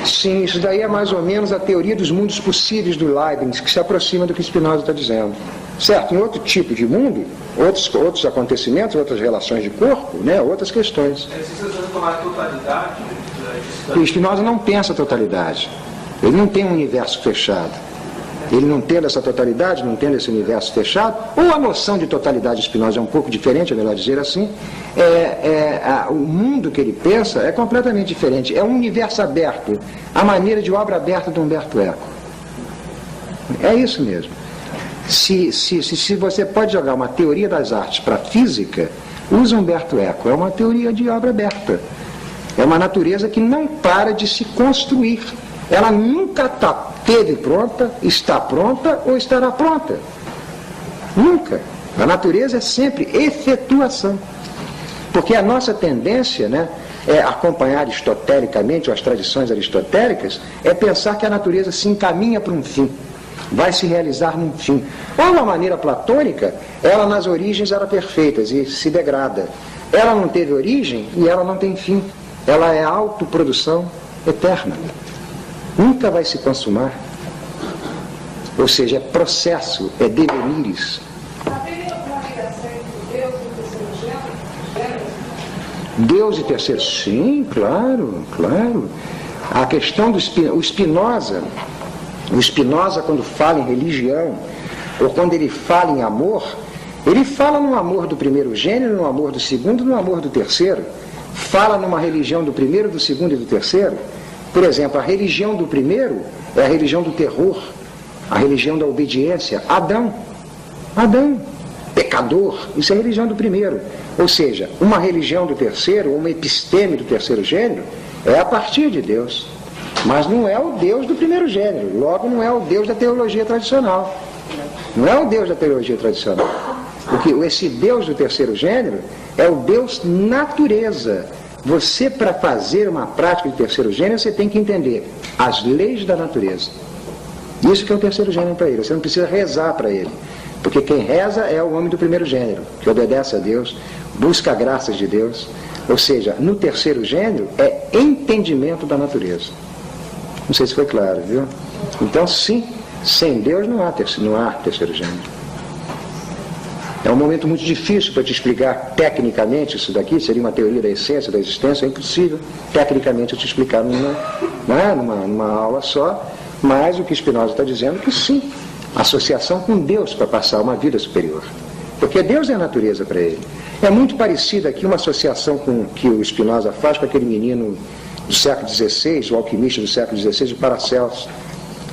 Sim, isso daí é mais ou menos a teoria dos mundos possíveis do Leibniz, que se aproxima do que Spinoza está dizendo. Certo, em outro tipo de mundo, outros acontecimentos, outras relações de corpo, né, outras questões. Se você tomar a totalidade... E Spinoza não pensa a totalidade. Ele não tem um universo fechado. Ele não tendo essa totalidade, não tendo esse universo fechado, ou a noção de totalidade de Spinoza é um pouco diferente, é melhor dizer assim, o mundo que ele pensa é completamente diferente. É um universo aberto, a maneira de obra aberta de Humberto Eco. É isso mesmo. Se você pode jogar uma teoria das artes para a física, usa Humberto Eco. É uma teoria de obra aberta. É uma natureza que não para de se construir. Ela nunca esteve pronta, está pronta ou estará pronta. Nunca. A natureza é sempre efetuação. Porque a nossa tendência, né, é acompanhar aristotelicamente, ou as tradições aristotélicas, é pensar que a natureza se encaminha para um fim. Vai se realizar num fim. Ou, de uma maneira platônica, ela nas origens era perfeita e se degrada. Ela não teve origem e ela não tem fim. Ela é autoprodução eterna. Nunca vai se consumar. Ou seja, é processo, é devenires. Haveria uma ligação entre Deus e o terceiro gênero? Deus e terceiro? Sim, claro, claro. A questão do Spinoza, quando fala em religião, ou quando ele fala em amor, ele fala no amor do primeiro gênero, no amor do segundo, no amor do terceiro. fala numa religião do primeiro, do segundo e do terceiro. Por exemplo, a religião do primeiro é a religião do terror, a religião da obediência. Adão, pecador, isso é a religião do primeiro. Ou seja, uma religião do terceiro, uma episteme do terceiro gênero, é a partir de Deus. Mas não é o Deus do primeiro gênero, logo não é o Deus da teologia tradicional. Não é o Deus da teologia tradicional. Porque esse Deus do terceiro gênero é o Deus natureza. Você, para fazer uma prática de terceiro gênero, você tem que entender as leis da natureza. Isso que é o terceiro gênero para ele. Você não precisa rezar para ele. Porque quem reza é o homem do primeiro gênero, que obedece a Deus, busca graças de Deus. Ou seja, no terceiro gênero é entendimento da natureza. Não sei se foi claro, viu? Então, sim, sem Deus não há terceiro gênero. É um momento muito difícil para te explicar tecnicamente isso daqui, seria uma teoria da essência, da existência, é impossível tecnicamente eu te explicar numa aula só, mas o que Spinoza está dizendo é que sim, associação com Deus para passar uma vida superior. Porque Deus é a natureza para ele. É muito parecida aqui uma associação com que o Spinoza faz com aquele menino do século XVI, o alquimista do século XVI, o Paracelso.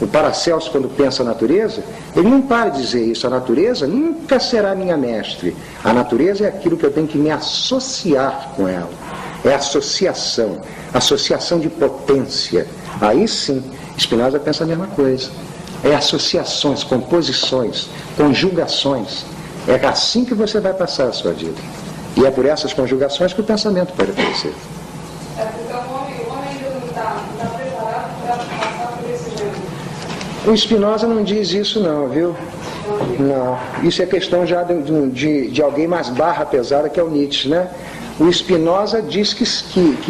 O Paracelso, quando pensa a natureza, ele não para de dizer isso. A natureza nunca será minha mestre. A natureza é aquilo que eu tenho que me associar com ela. É associação. Associação de potência. Aí sim, Spinoza pensa a mesma coisa. É associações, composições, conjugações. É assim que você vai passar a sua vida. E é por essas conjugações que o pensamento pode aparecer. Então o homem ainda não está preparado para passar por esse gênero. O Spinoza não diz isso não, viu? Não. Isso é questão já de alguém mais barra pesada, que é o Nietzsche, né? O Spinoza diz que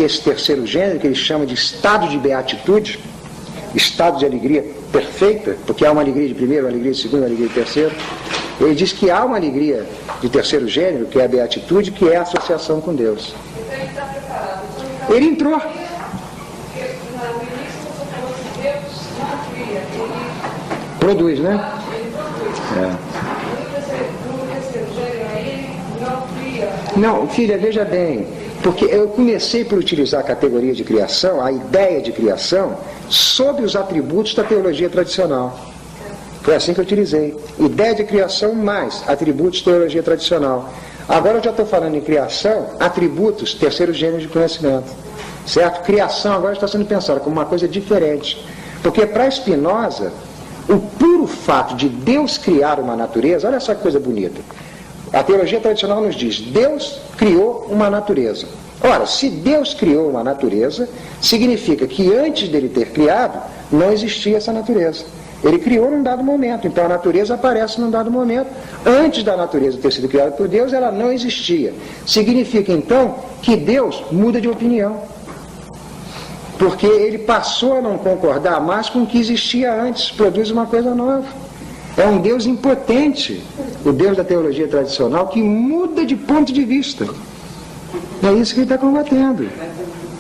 esse terceiro gênero, que ele chama de estado de beatitude, estado de alegria perfeita, porque há uma alegria de primeiro, uma alegria de segundo, uma alegria de terceiro. Ele diz que há uma alegria de terceiro gênero, que é a beatitude, que é a associação com Deus. Então ele está preparado. Ele entrou. No início você falou que Deus não cria, ele Produz, né? produz. No terceiro gênero aí, ele não cria. Não, filha, veja bem, porque eu comecei por utilizar a categoria de criação, a ideia de criação, sob os atributos da teologia tradicional. Foi assim que eu utilizei. Ideia de criação mais atributos de teologia tradicional. Agora eu já estou falando em criação, atributos, terceiro gênero de conhecimento. Certo? Criação agora está sendo pensada como uma coisa diferente. Porque para Spinoza, o puro fato de Deus criar uma natureza, olha só que coisa bonita. A teologia tradicional nos diz, Deus criou uma natureza. Ora, se Deus criou uma natureza, significa que antes dele ter criado, não existia essa natureza. Ele criou num dado momento, então a natureza aparece num dado momento. Antes da natureza ter sido criada por Deus, ela não existia. Significa então que Deus muda de opinião. Porque ele passou a não concordar mais com o que existia antes, produz uma coisa nova. É um Deus impotente, o Deus da teologia tradicional, que muda de ponto de vista. É isso que ele está combatendo.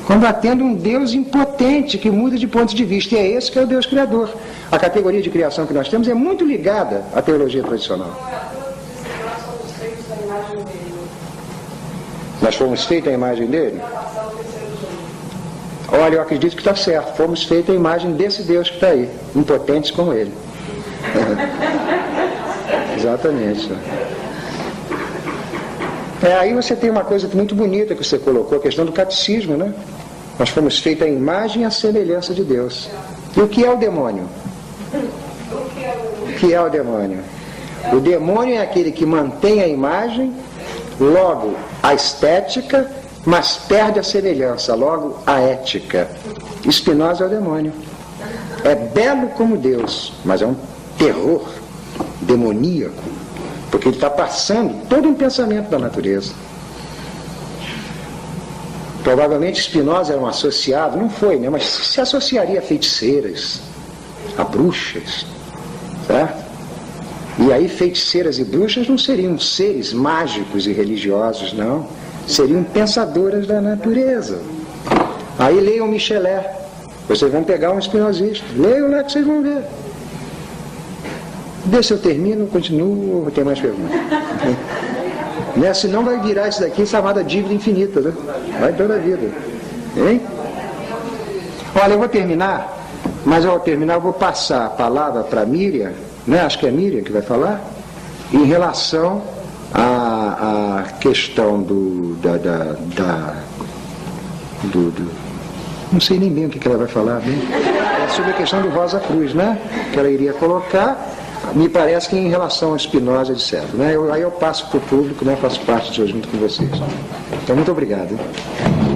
Combatendo um Deus impotente que muda de ponto de vista. E é esse que é o Deus criador. A categoria de criação que nós temos é muito ligada à teologia tradicional. Nós fomos feitos à imagem dele? Olha, eu acredito que está certo. Fomos feitos à imagem desse Deus que está aí, impotentes como ele. Exatamente. Aí você tem uma coisa muito bonita que você colocou, a questão do catecismo, né? Nós fomos feitos à imagem e à semelhança de Deus. E o que é o demônio? O que é o demônio? O demônio é aquele que mantém a imagem, logo a estética, mas perde a semelhança, logo a ética. Spinoza é o demônio. É belo como Deus, mas é um terror demoníaco, porque ele está passando todo um pensamento da natureza. Provavelmente Spinoza era um associado, não foi, né? Mas se associaria a feiticeiras, a bruxas, certo? E aí feiticeiras e bruxas não seriam seres mágicos e religiosos, não. Seriam pensadoras da natureza. Aí leiam Michelet, vocês vão pegar um espinosista. Leiam lá que vocês vão ver. Deixa eu termino, continuo, tem mais perguntas. Né? Senão vai virar isso daqui chamada dívida infinita, né? Vai toda a vida. Hein? Olha, eu vou terminar, mas ao terminar eu vou passar a palavra para a Miriam, né? Acho que é a Miriam que vai falar, em relação à questão não sei nem bem o que ela vai falar, né? É sobre a questão do Rosa Cruz, né? Que ela iria colocar, me parece que em relação a Spinoza, etc. Né? Aí eu passo para o público, né? Faço parte disso junto com vocês. Então, muito obrigado. Hein?